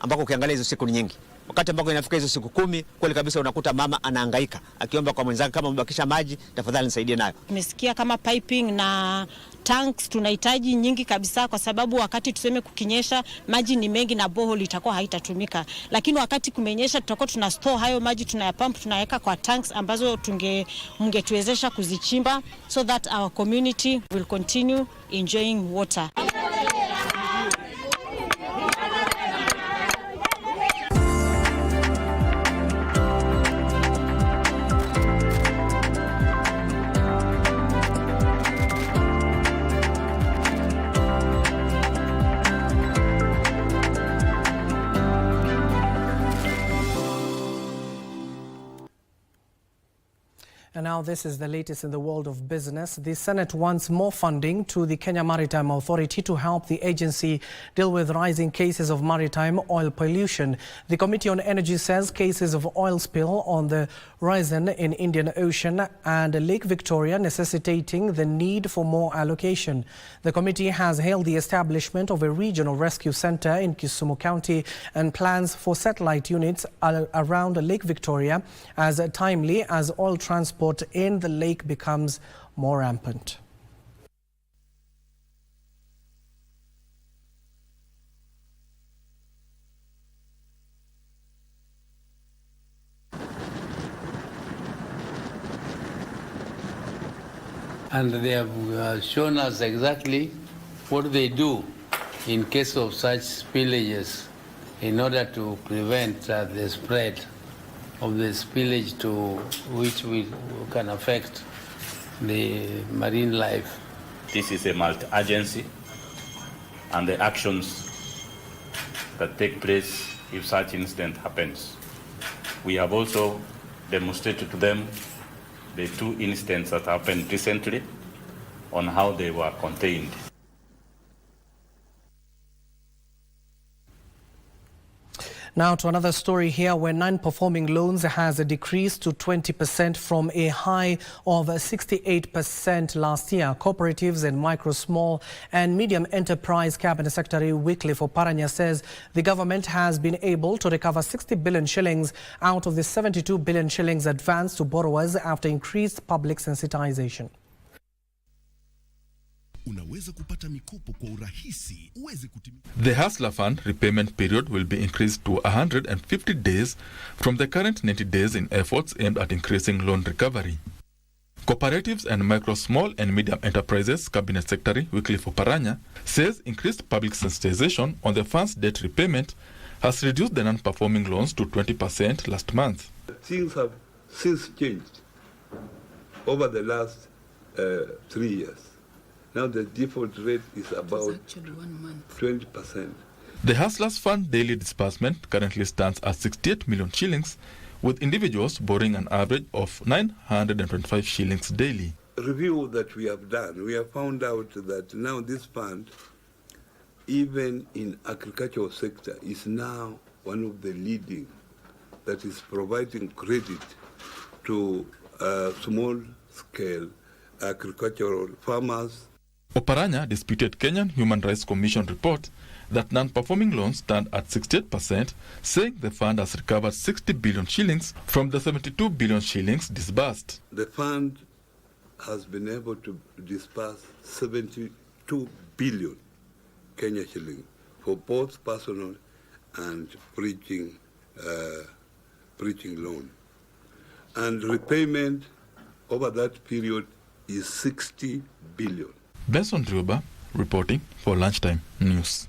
[SPEAKER 15] ambako ukiangalia hizo siku ni nyingi. Wakati ambako inafika hizo siku 10, kweli kabisa unakuta mama anahangaika akiomba kwa mwenzake, kama mbakisha maji tafadhali nisaidie nayo.
[SPEAKER 16] Tumesikia kama piping na tanks tunahitaji nyingi kabisa, kwa sababu wakati tuseme kukinyesha maji ni mengi na borehole itakuwa haitatumika, lakini wakati kumenyesha tutakuwa tuna store hayo maji, tunayapump, tunaweka kwa tanks ambazo mungetuwezesha kuzichimba so that our community will continue enjoying water.
[SPEAKER 1] And now this is the latest in the world of business. The Senate wants more funding to the Kenya Maritime Authority to help the agency deal with rising cases of maritime oil pollution. The Committee on Energy says cases of oil spill on the horizon in Indian Ocean and Lake Victoria necessitating the need for more allocation. The committee has hailed the establishment of a regional rescue center in Kisumu County and plans for satellite units around Lake Victoria as timely as oil transport in the lake becomes more rampant.
[SPEAKER 17] And they have shown us exactly what they do in case of such spillages in order to prevent the spread of the spillage to which we can affect the marine life.
[SPEAKER 18] This is a multi-agency, and the actions that take place if such incident happens. We have also demonstrated to them the 2 incidents that happened recently on how they were contained.
[SPEAKER 1] Now to another story here, where non-performing loans has decreased to 20% from a high of 68% last year. Cooperatives and micro, small and medium enterprise Cabinet Secretary Wycliffe Oparanya says the government has been able to recover 60 billion shillings out of the 72 billion shillings advanced to borrowers after increased public sensitization.
[SPEAKER 19] The Hustler Fund repayment period will be increased to 150 days from the current 90 days in efforts aimed at increasing loan recovery. Cooperatives and micro, small and medium enterprises Cabinet Secretary Wycliffe Oparanya says increased public sensitization on the fund's debt repayment has reduced the non-performing loans to 20% last month.
[SPEAKER 2] Things have since changed over the last 3 years. Now the default rate is about 20%.
[SPEAKER 19] The Hustlers Fund daily disbursement currently stands at 68 million shillings, with individuals borrowing an average of 925 shillings daily.
[SPEAKER 2] Review that we have done, we have found out that now this fund, even in agricultural sector, is now one of the leading that is providing credit to small-scale agricultural farmers.
[SPEAKER 19] Oparanya disputed Kenyan Human Rights Commission report that non-performing loans stand at 68%, saying the fund has recovered 60 billion shillings from the 72 billion shillings disbursed.
[SPEAKER 2] The fund has been able to disburse 72 billion Kenya shillings for both personal and preaching loan. And repayment over that period is 60 billion.
[SPEAKER 19] Benson Rioba reporting for Lunchtime News.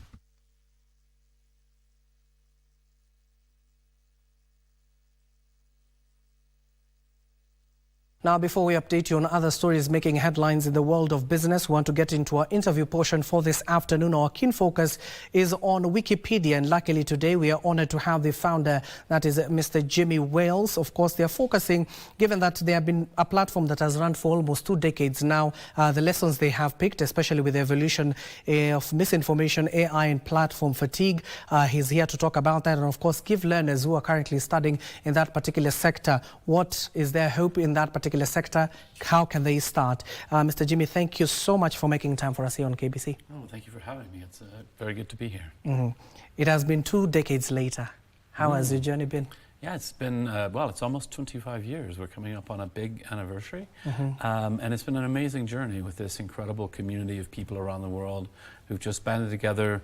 [SPEAKER 1] Now, before we update you on other stories making headlines in the world of business, we want to get into our interview portion for this afternoon. Our keen focus is on Wikipedia, and luckily today we are honored to have the founder, that is Mr. Jimmy Wales. Of course, they are focusing, given that they have been a platform that has run for almost 2 decades now, the lessons they have picked, especially with the evolution of misinformation, AI and platform fatigue. He's here to talk about that and, of course, give learners who are currently studying in that particular sector what is their hope in that particular sector, how can they start? Mr. Jimmy, thank you so much for making time for us here on KBC.
[SPEAKER 3] Oh, thank you for having me. It's very good to be here.
[SPEAKER 1] It has been 2 decades later. How has your journey been?
[SPEAKER 3] Yeah, it's been, well, it's almost 25 years. We're coming up on a big anniversary. And it's been an amazing journey with this incredible community of people around the world who've just banded together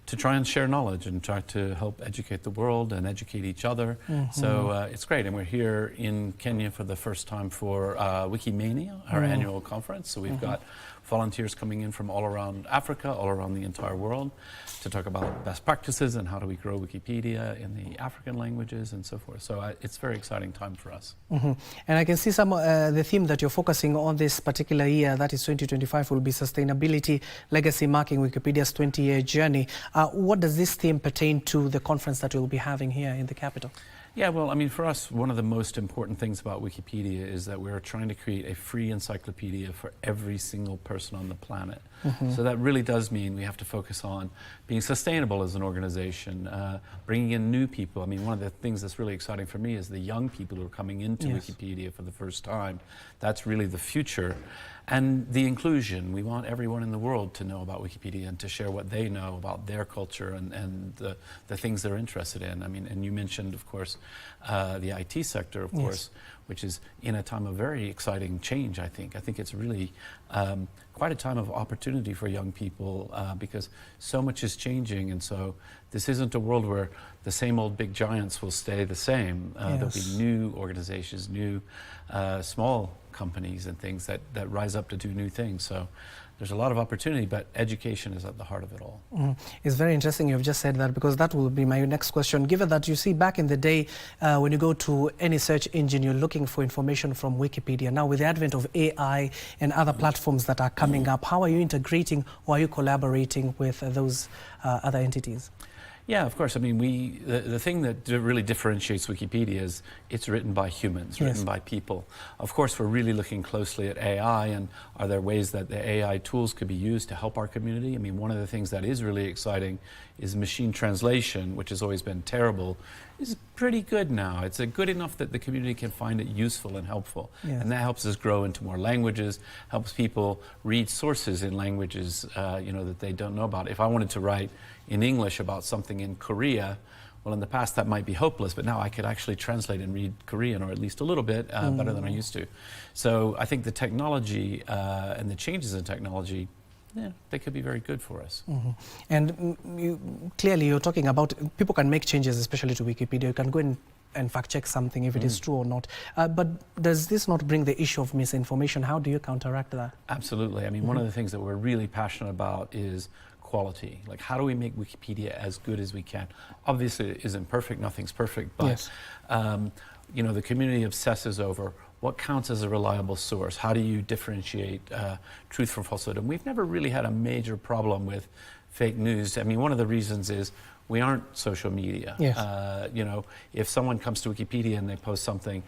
[SPEAKER 3] to try and share knowledge and try to help educate the world and educate each other. So it's great. And we're here in Kenya for the first time for Wikimania, our annual conference. So we've got volunteers coming in from all around Africa, all around the entire world, to talk about best practices and how do we grow Wikipedia in the African languages and so forth. So it's a very exciting time for us.
[SPEAKER 1] And I can see some the theme that you're focusing on this particular year, that is 2025, will be sustainability, legacy marking Wikipedia's 20-year journey. What does this theme pertain to the conference that you'll be having here in the capital?
[SPEAKER 3] Yeah, well, I mean, for us, one of the most important things about Wikipedia is that we're trying to create a free encyclopedia for every single person on the planet. So that really does mean we have to focus on being sustainable as an organization, bringing in new people. I mean, one of the things that's really exciting for me is the young people who are coming into Wikipedia for the first time. That's really the future. And the inclusion. We want everyone in the world to know about Wikipedia and to share what they know about their culture and the things they're interested in. I mean, and you mentioned, of course, the IT sector, of course, which is in a time of very exciting change, I think. I think it's really quite a time of opportunity for young people because so much is changing, and so this isn't a world where the same old big giants will stay the same. There'll be new organizations, new small companies and things that rise up to do new things. So there's a lot of opportunity, but education is at the heart of it all.
[SPEAKER 1] It's very interesting you've just said that, because that will be my next question. Given that you see back in the day, when you go to any search engine, you're looking for information from Wikipedia. Now with the advent of AI and other platforms that are coming up, how are you integrating or are you collaborating with those other entities?
[SPEAKER 3] Yeah, of course. I mean, the thing that really differentiates Wikipedia is it's written by humans, written by people. Of course, we're really looking closely at AI, and are there ways that the AI tools could be used to help our community? I mean, one of the things that is really exciting is machine translation, which has always been terrible, is pretty good now. It's good enough that the community can find it useful and helpful. And that helps us grow into more languages, helps people read sources in languages that they don't know about. If I wanted to write in English about something in Korea, well, in the past that might be hopeless, but now I could actually translate and read Korean, or at least a little bit better than I used to. So I think the technology and the changes in technology, they could be very good for us.
[SPEAKER 1] And clearly you're talking about people can make changes, especially to Wikipedia. You can go in and fact check something if it is true or not. But does this not bring the issue of misinformation? How do you counteract that?
[SPEAKER 3] Absolutely. I mean, one of the things that we're really passionate about is quality. Like, how do we make Wikipedia as good as we can? Obviously, it isn't perfect, nothing's perfect, but
[SPEAKER 1] Yes.
[SPEAKER 3] you know, the community obsesses over what counts as a reliable source. How do you differentiate truth from falsehood? And we've never really had a major problem with fake news. I mean, one of the reasons is we aren't social media.
[SPEAKER 1] Yes.
[SPEAKER 3] You know, if someone comes to Wikipedia and they post something,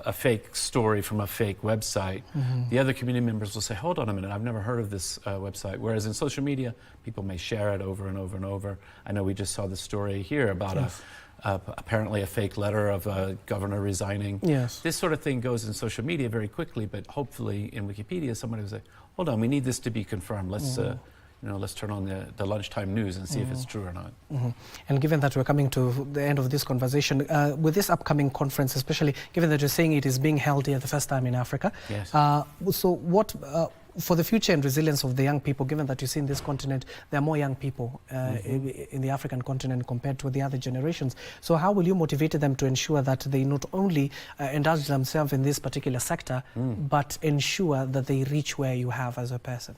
[SPEAKER 3] a fake story from a fake website, the other community members will say, hold on a minute, I've never heard of this website. Whereas in social media, people may share it over and over and over. I know we just saw the story here about apparently a fake letter of a governor resigning.
[SPEAKER 1] Yes.
[SPEAKER 3] This sort of thing goes in social media very quickly, but hopefully in Wikipedia, somebody will say, hold on, we need this to be confirmed. Let's you know, let's turn on the lunchtime news and see if it's true or not.
[SPEAKER 1] And given that we're coming to the end of this conversation, with this upcoming conference, especially given that you're saying it is being held here the first time in Africa,
[SPEAKER 3] Yes.
[SPEAKER 1] So what, for the future and resilience of the young people, given that you see in this continent, there are more young people in the African continent compared to the other generations. So how will you motivate them to ensure that they not only indulge themselves in this particular sector, but ensure that they reach where you have as a person?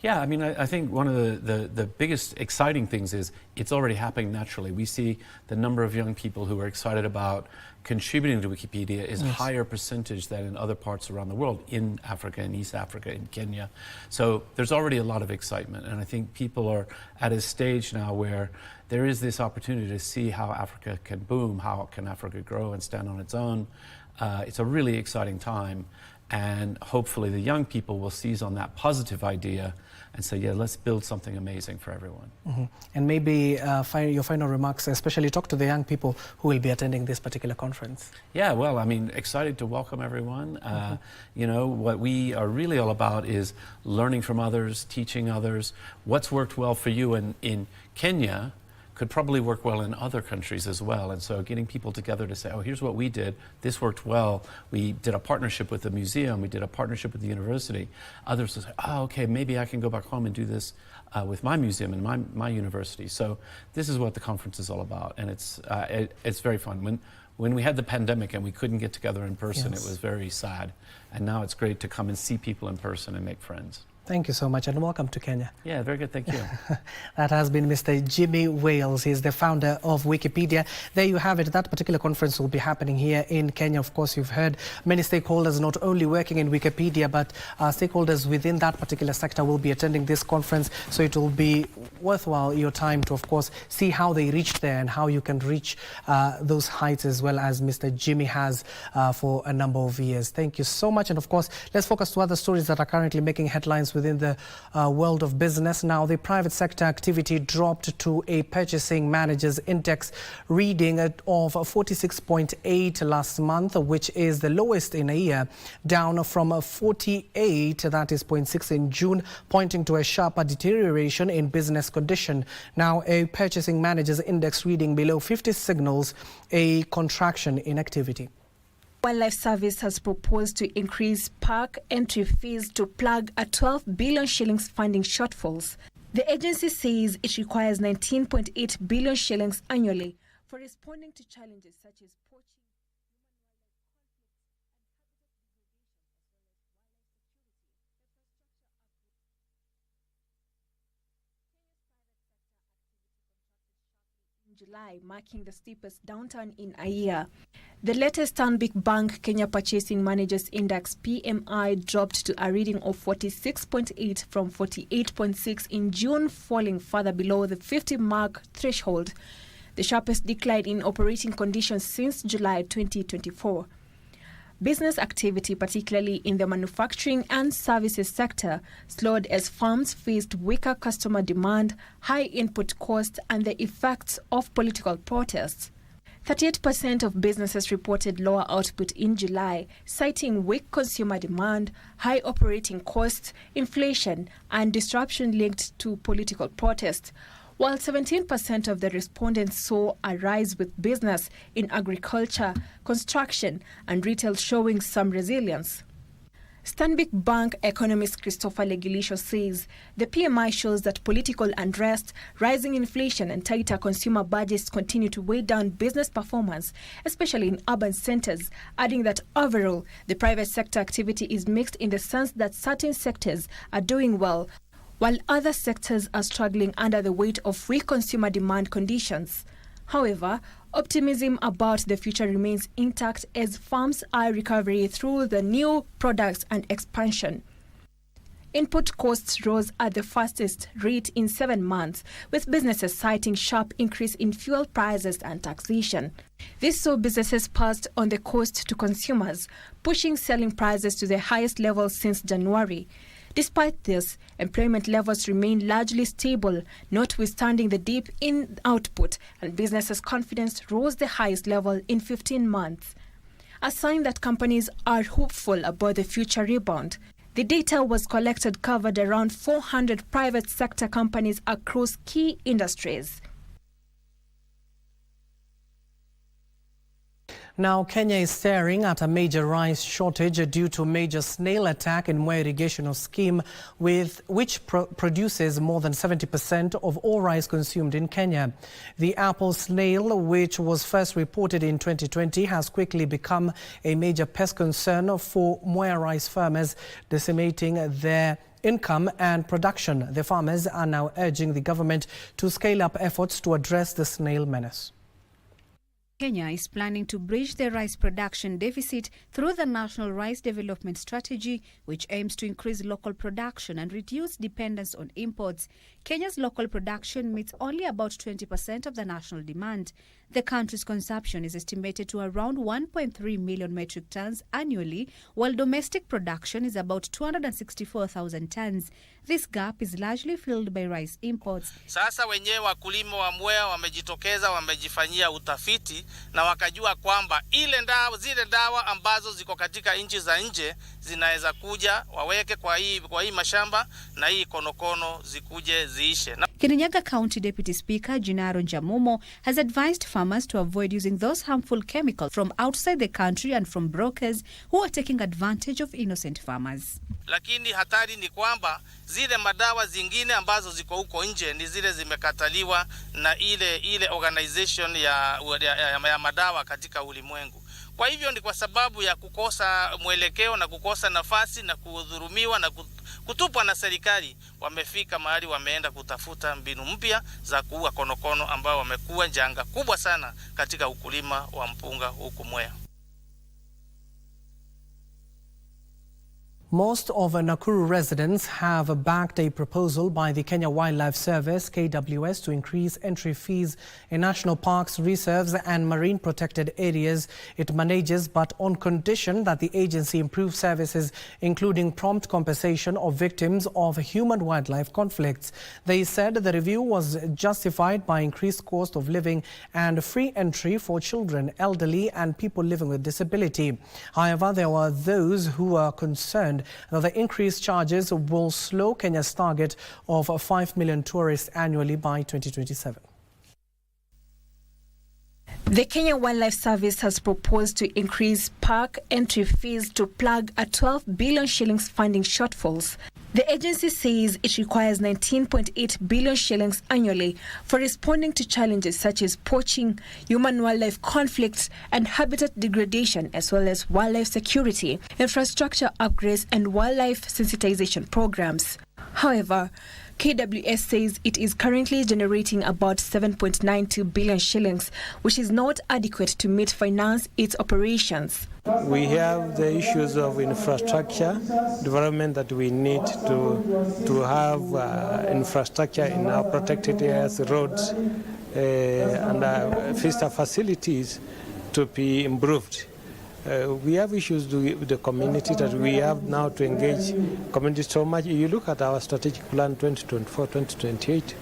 [SPEAKER 3] Yeah, I mean, I think one of the biggest exciting things is it's already happening naturally. We see the number of young people who are excited about contributing to Wikipedia is a higher percentage than in other parts around the world, in Africa, in East Africa, in Kenya. So there's already a lot of excitement, and I think people are at a stage now where there is this opportunity to see how Africa can boom, how can Africa grow and stand on its own. It's a really exciting time. And hopefully the young people will seize on that positive idea and say, yeah, let's build something amazing for everyone.
[SPEAKER 1] And maybe your final remarks, especially talk to the young people who will be attending this particular conference.
[SPEAKER 3] Yeah, well, I mean, excited to welcome everyone. You know, what we are really all about is learning from others, teaching others. What's worked well for you in Kenya could probably work well in other countries as well. And so getting people together to say, oh, here's what we did, this worked well. We did a partnership with the museum, we did a partnership with the university. Others will say, oh, okay, maybe I can go back home and do this with my museum and my university. So this is what the conference is all about, and it's very fun. When we had the pandemic and we couldn't get together in person, it was very sad. And now it's great to come and see people in person and make friends.
[SPEAKER 1] Thank you so much, and welcome to Kenya.
[SPEAKER 3] Yeah, very good, thank you.
[SPEAKER 1] That has been Mr. Jimmy Wales. He's the founder of Wikipedia. There you have it. That particular conference will be happening here in Kenya. Of course, you've heard many stakeholders not only working in Wikipedia, but stakeholders within that particular sector will be attending this conference. So it will be worthwhile your time to, of course, see how they reached there and how you can reach those heights as well as Mr. Jimmy has for a number of years. Thank you so much. And of course, let's focus to other stories that are currently making headlines within the world of business. Now, the private sector activity dropped to a purchasing managers index reading of 46.8 last month, which is the lowest in a year, down from 48, that is 0.6 in June, pointing to a sharper deterioration in business condition. Now, a purchasing managers index reading below 50 signals a contraction in activity.
[SPEAKER 4] Wildlife Service has proposed to increase park entry fees to plug a 12 billion shillings funding shortfalls. The agency says it requires 19.8 billion shillings annually for responding to challenges such as poaching. July, marking the steepest downturn in a year. The latest Stanbic Bank Kenya Purchasing Managers Index PMI dropped to a reading of 46.8 from 48.6 in June, falling further below the 50 mark threshold, the sharpest decline in operating conditions since July 2024. Business activity, particularly in the manufacturing and services sector, slowed as firms faced weaker customer demand, high input costs, and the effects of political protests. 38% of businesses reported lower output in July, citing weak consumer demand, high operating costs, inflation, and disruption linked to political protests, while 17% of the respondents saw a rise with business in agriculture, construction, and retail showing some resilience. Stanbic Bank economist Christopher Legilisho says the PMI shows that political unrest, rising inflation, and tighter consumer budgets continue to weigh down business performance, especially in urban centers, adding that overall, the private sector activity is mixed in the sense that certain sectors are doing well, while other sectors are struggling under the weight of weak consumer demand conditions. However, optimism about the future remains intact as firms eye recovery through the new products and expansion. Input costs rose at the fastest rate in 7 months, with businesses citing sharp increase in fuel prices and taxation. This saw businesses passed on the cost to consumers, pushing selling prices to the highest level since January. Despite this, employment levels remain largely stable, notwithstanding the dip in output, and businesses' confidence rose the highest level in 15 months. A sign that companies are hopeful about the future rebound. The data was collected covered around 400 private sector companies across key industries.
[SPEAKER 1] Now, Kenya is staring at a major rice shortage due to major snail attack in Moi irrigation scheme, which produces more than 70% of all rice consumed in Kenya. The apple snail, which was first reported in 2020, has quickly become a major pest concern for Moi rice farmers, decimating their income and production. The farmers are now urging the government to scale up efforts to address the snail menace.
[SPEAKER 5] Kenya is planning to bridge the rice production deficit through the National Rice Development Strategy, which aims to increase local production and reduce dependence on imports. Kenya's local production meets only about 20% of the national demand. The country's consumption is estimated to around 1.3 million metric tons annually, while domestic production is about 264,000 tons. This gap is largely filled by rice imports.
[SPEAKER 20] Sasa wenyewe wakulima wa Mwea wamejitokeza, wamejifanyia utafiti na wakajua kwamba zile dawa ambazo ziko katika nchi za nje zinaweza kuja waweke kwa hii mashamba na hii konokono zikuje ziishe.
[SPEAKER 5] Kirinyaga County Deputy Speaker Jinaro Njamumo has advised farmers to avoid using those harmful chemicals from outside the country and from brokers who are taking advantage of innocent farmers.
[SPEAKER 20] Lakini hatari ni kwamba zile madawa zingine ambazo ziko huko nje ni zile zimekataliwa na ile organization ya madawa katika ulimwengu. Kwa hivyo ni kwa sababu ya kukosa mwelekeo na kukosa nafasi na kudhulumiwa na kutupwa na serikali, wamefika mahali wameenda kutafuta mbinu mpya za kuua konokono ambao wamekuwa janga kubwa sana katika ukulima wa mpunga huku Mwea.
[SPEAKER 1] Most of Nakuru residents have backed a proposal by the Kenya Wildlife Service, KWS, to increase entry fees in national parks, reserves and marine protected areas it manages, but on condition that the agency improves services, including prompt compensation of victims of human-wildlife conflicts. They said the review was justified by increased cost of living and free entry for children, elderly and people living with disability. However, there were those who are concerned that the increased charges will slow Kenya's target of 5 million tourists annually by 2027.
[SPEAKER 4] The Kenya Wildlife Service has proposed to increase park entry fees to plug a 12 billion shillings funding shortfalls. The agency says it requires 19.8 billion shillings annually for responding to challenges such as poaching, human-wildlife conflicts and habitat degradation, as well as wildlife security, infrastructure upgrades and wildlife sensitization programs. However, KWS says it is currently generating about 7.92 billion shillings, which is not adequate to finance its operations.
[SPEAKER 21] We have the issues of infrastructure development that we need to have infrastructure in our protected areas, roads, and visitor facilities to be improved. We have issues with the community that we have now to engage community so much. You look at our strategic plan 2024-2028,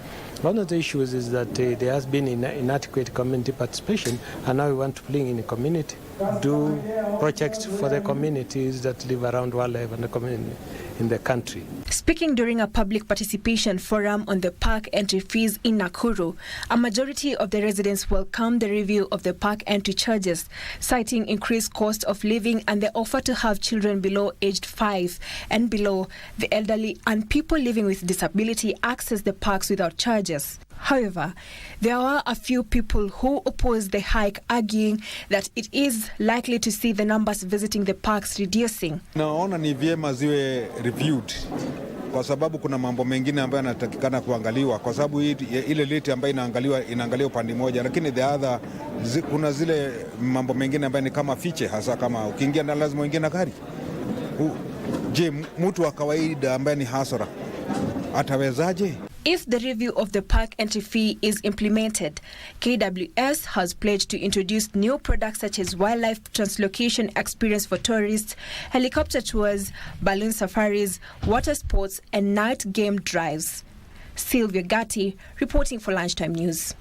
[SPEAKER 21] one of the issues is that there has been inadequate community participation, and now we want to bring in the community, do projects for the communities that live around wildlife and the community in the country.
[SPEAKER 4] Speaking during a public participation forum on the park entry fees in Nakuru, a majority of the residents welcomed the review of the park entry charges, citing increased cost of living and the offer to have children below aged 5 and below, the elderly and people living with disability access the parks without charges. However, there are a few people who oppose the hike, arguing that it is likely to see the numbers visiting the parks reducing.
[SPEAKER 24] Naona ni vyema ziwe reviewed
[SPEAKER 6] kwa sababu kuna mambo mengine ambayo yanatakikana kuangaliwa, kwa sababu ile liti ambayo inaangalia upande mmoja, lakini kuna zile mambo mengine ambayo ni kama fiche, hasa kama ukiingia ndani lazima uingie na gari. Je, mtu wa kawaida ambaye ni hasara atawezaje?
[SPEAKER 4] If the review of the park entry fee is implemented, KWS has pledged to introduce new products such as wildlife translocation experience for tourists, helicopter tours, balloon safaris, water sports, and night game drives. Sylvia Gatti, reporting for Lunchtime News.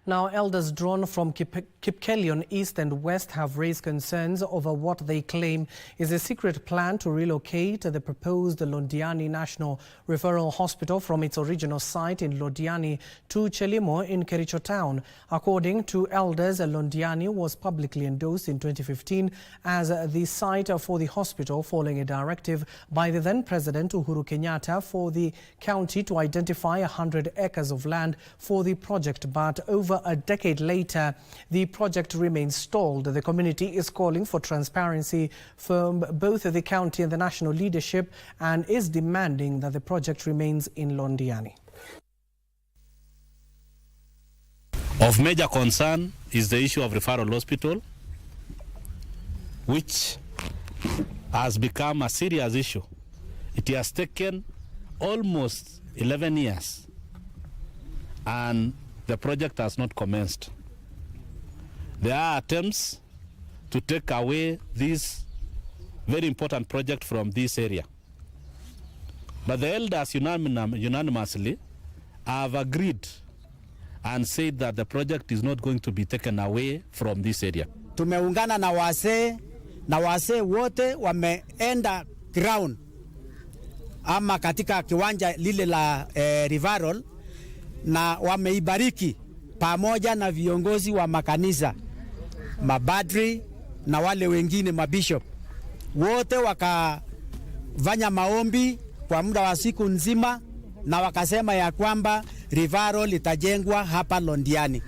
[SPEAKER 1] Now, elders drawn from Kipkelion East and West have raised concerns over what they claim is a secret plan to relocate the proposed Londiani National Referral Hospital from its original site in Londiani to Chelimo in Kericho Town. According to elders, Londiani was publicly endorsed in 2015 as the site for the hospital following a directive by the then President Uhuru Kenyatta for the county to identify 100 acres of land for the project, but over a decade later, the project remains stalled. The community is calling for transparency from both the county and the national leadership and is demanding that the project remains in Londiani.
[SPEAKER 7] Of major concern is the issue of referral hospital, which has become a serious issue. It has taken almost 11 years and the project has not commenced. There are attempts to take away this very important project from this area. But the elders unanimously have agreed and said that the project is not going to be taken away from this area.
[SPEAKER 22] Tumeungana na wasee wote wameenda ground ama katika kiwanja lile la referral na wameibariki pamoja na viongozi wa makanisa, mabadri na wale wengine mabishop. Wote wakafanya maombi kwa muda wa siku nzima na wakasema ya kwamba referral itajengwa hapa Londiani.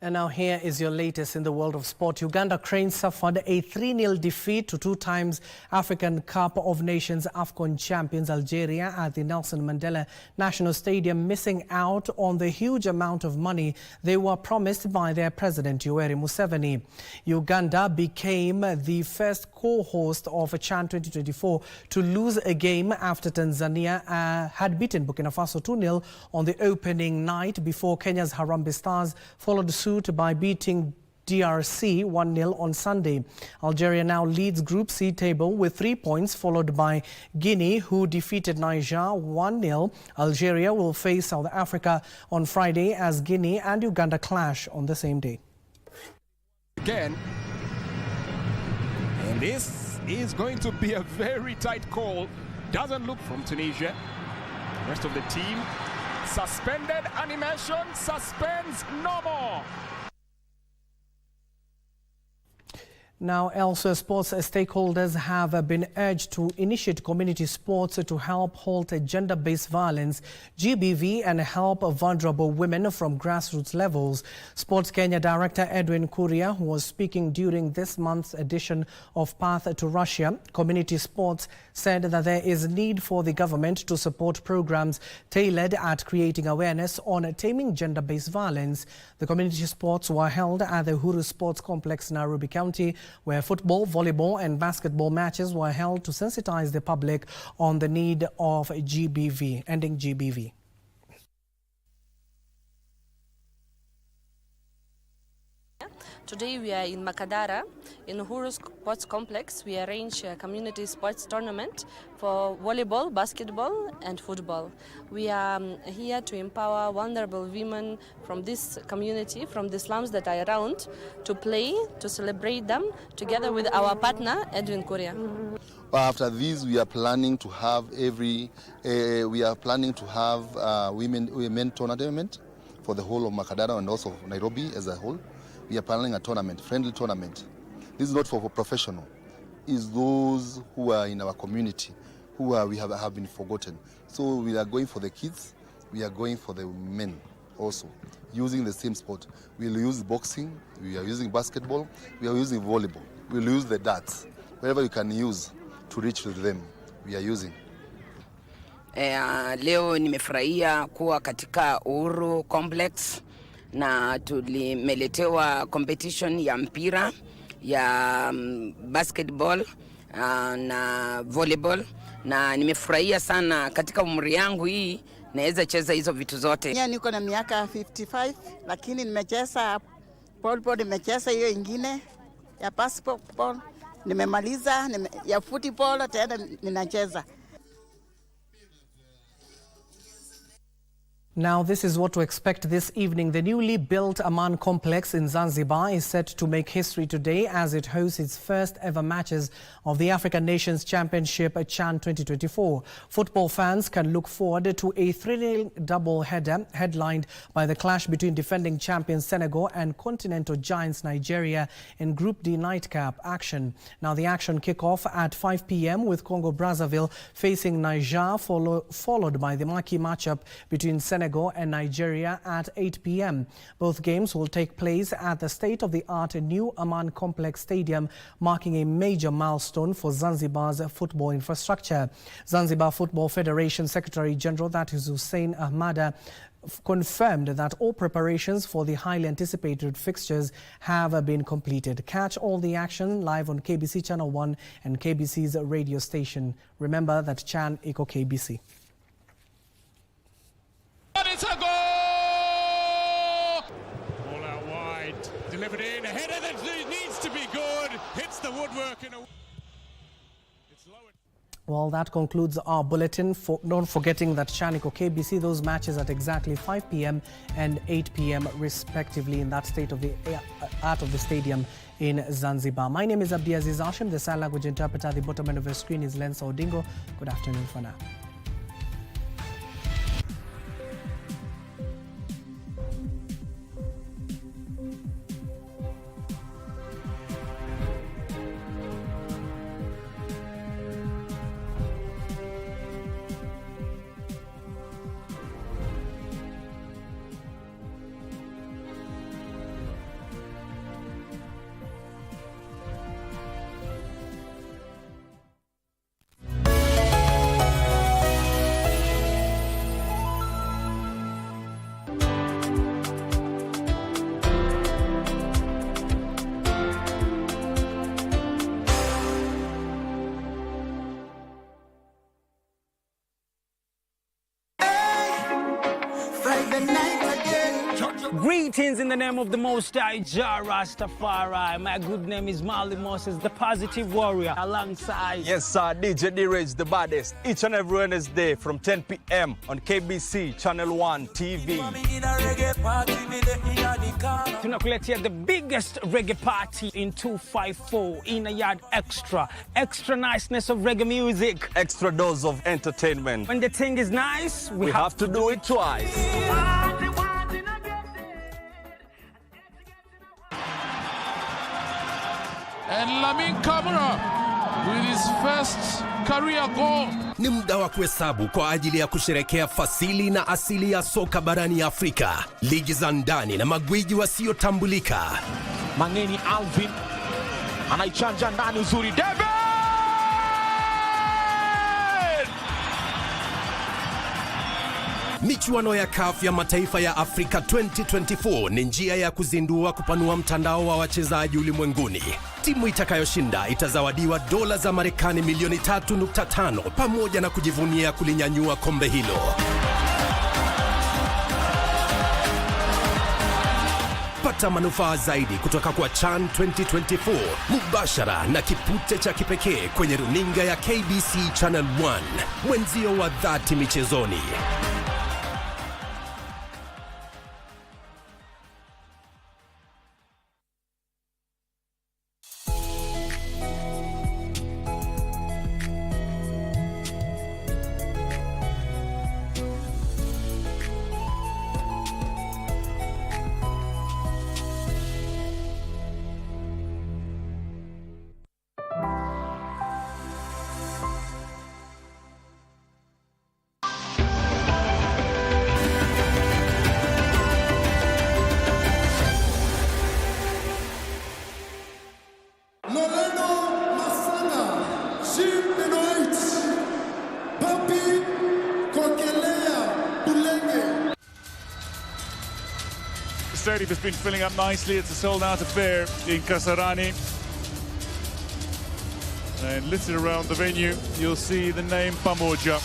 [SPEAKER 1] And now here is your latest in the world of sport. Uganda Cranes suffered a 3-0 defeat to two-times African Cup of Nations AFCON champions Algeria at the Nelson Mandela National Stadium, missing out on the huge amount of money they were promised by their president Yoweri Museveni. Uganda became the first co-host of CHAN 2024 to lose a game after Tanzania had beaten Burkina Faso 2-0 on the opening night before Kenya's Harambee Stars followed suit by beating DRC 1-0 on Sunday. Algeria now leads Group C table with 3 points, followed by Guinea, who defeated Niger 1-0. Algeria will face South Africa on Friday as Guinea and Uganda clash on the same day.
[SPEAKER 24] Again, and this is going to be a very tight call. Doesn't look from Tunisia. The rest of the team suspended animation, suspends no more.
[SPEAKER 1] Now, elsewhere, sports stakeholders have been urged to initiate community sports to help halt gender-based violence, GBV, and help vulnerable women from grassroots levels. Sports Kenya Director Edwin Kuria, who was speaking during this month's edition of Path to Russia, Community Sports, said that there is need for the government to support programs tailored at creating awareness on taming gender-based violence. The community sports were held at the Uhuru Sports Complex, Nairobi County, where football, volleyball and basketball matches were held to sensitize the public on the need of GBV, ending GBV.
[SPEAKER 8] Today we are in Makadara, in Uhuru Sports Complex. We arrange a community sports tournament for volleyball, basketball and football. We are here to empower vulnerable women from this community, from the slums that are around, to play, to celebrate them, together with our partner, Edwin Korea.
[SPEAKER 14] After this, we are planning to have women tournament for the whole of Makadara and also Nairobi as a whole. We are planning a tournament, friendly tournament. This is not for professional. It's those who are in our community, who have been forgotten. So we are going for the kids. We are going for the men also, using the same sport. We'll use boxing. We are using basketball. We are using volleyball. We'll use the darts. Wherever we can use to reach to them, we are using.
[SPEAKER 9] Leo nimefurahia kuwa katika Uhuru Complex na tulimeletewa competition ya mpira, ya basketball na volleyball, na nimefurahia sana. Katika umri yangu hii naweza cheza hizo vitu zote.
[SPEAKER 10] Mimi niko na miaka 55, lakini nimecheza volleyball, nimecheza hiyo ingine ya basketball, nimemaliza, ya football tena ninacheza.
[SPEAKER 1] Now, this is what to expect this evening. The newly built Aman Complex in Zanzibar is set to make history today as it hosts its first ever matches of the African Nations Championship CHAN 2024. Football fans can look forward to a thrilling double-header headlined by the clash between defending champions Senegal and continental giants Nigeria in Group D nightcap action. Now, the action kick-off at 5 p.m. with Congo-Brazzaville facing Niger, followed by the marquee matchup between Senegal and Nigeria at 8 p.m. Both games will take place at the state-of-the-art new Aman Complex Stadium, marking a major milestone for Zanzibar's football infrastructure. Zanzibar Football Federation Secretary General, that is Hussein Ahmada, confirmed that all preparations for the highly anticipated fixtures have been completed. Catch all the action live on KBC Channel 1 and KBC's radio station. Remember that Chan Eco KBC.
[SPEAKER 11] It's a goal! All out wide, delivered in, a header that needs to be good, hits the woodwork in a...
[SPEAKER 1] Well, that concludes our bulletin. Not forgetting that Chan Eco KBC, those matches at exactly 5 p.m. and 8 p.m. respectively in that state-of-the-art of the stadium in Zanzibar. My name is Abdiaziz Hashim. The sign language interpreter at the bottom end of your screen is Lensa Odingo. Good afternoon for now.
[SPEAKER 23] Greetings in the name of the Most High Jah Rastafari. My good name is Marley Moses, the positive warrior, alongside...
[SPEAKER 25] Yes, sir, DJ D-Rage, the baddest. Each and every Wednesday from 10 p.m. on KBC Channel 1 TV.
[SPEAKER 23] Tunakuletea the biggest reggae party in 254 in a yard extra. Extra niceness of reggae music.
[SPEAKER 25] Extra dose of entertainment.
[SPEAKER 23] When the thing is nice, we have
[SPEAKER 25] to do it twice.
[SPEAKER 11] And Lamin Camara with his first career goal.
[SPEAKER 12] Ni muda wa kuhesabu kwa ajili ya kusherekea fasili na asili ya soka barani Afrika. Ligi za ndani na magwiji wasiotambulika.
[SPEAKER 13] Mangeni Alvin anaichanja ndani uzuri David!
[SPEAKER 12] Michuano ya CAF ya mataifa ya Afrika 2024 ni njia ya kuzindua kupanua mtandao wa wachezaji ulimwenguni. Timu itakayoshinda itazawadiwa dola za Marekani milioni 3.5 pamoja na kujivunia kulinyanyua kombe hilo. Pata manufaa zaidi kutoka kwa CHAN 2024 mubashara na kipute cha kipekee kwenye runinga ya KBC Channel 1, mwenzio wa dhati michezoni.
[SPEAKER 2] The stadium has been filling up nicely. It's a sold-out affair in Kasarani. And littered around the venue, you'll see the name Pamoja,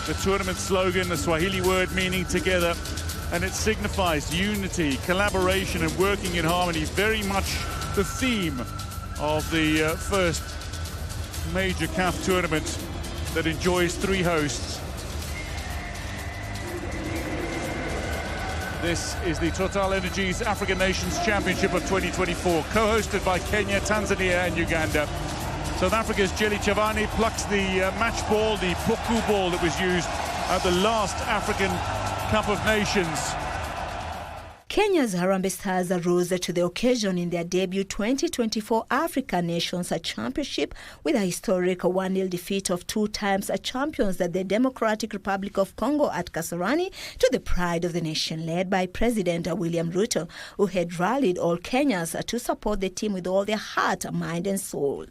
[SPEAKER 2] the tournament slogan, a Swahili word meaning together, and it signifies unity, collaboration, and working in harmony. Very much the theme of the first major CAF tournament that enjoys 3 hosts. This is the Total Energies African Nations Championship of 2024, co-hosted by Kenya, Tanzania and Uganda. South Africa's Jelly Chavani plucks the match ball, the Puku ball that was used at the last African Cup of Nations.
[SPEAKER 15] Kenya's Harambee Stars rose to the occasion in their debut 2024 African Nations Championship with a historic 1-0 defeat of 2 times champions at the Democratic Republic of Congo at Kasarani, to the pride of the nation, led by President William Ruto, who had rallied all Kenyans to support the team with all their heart, mind and soul.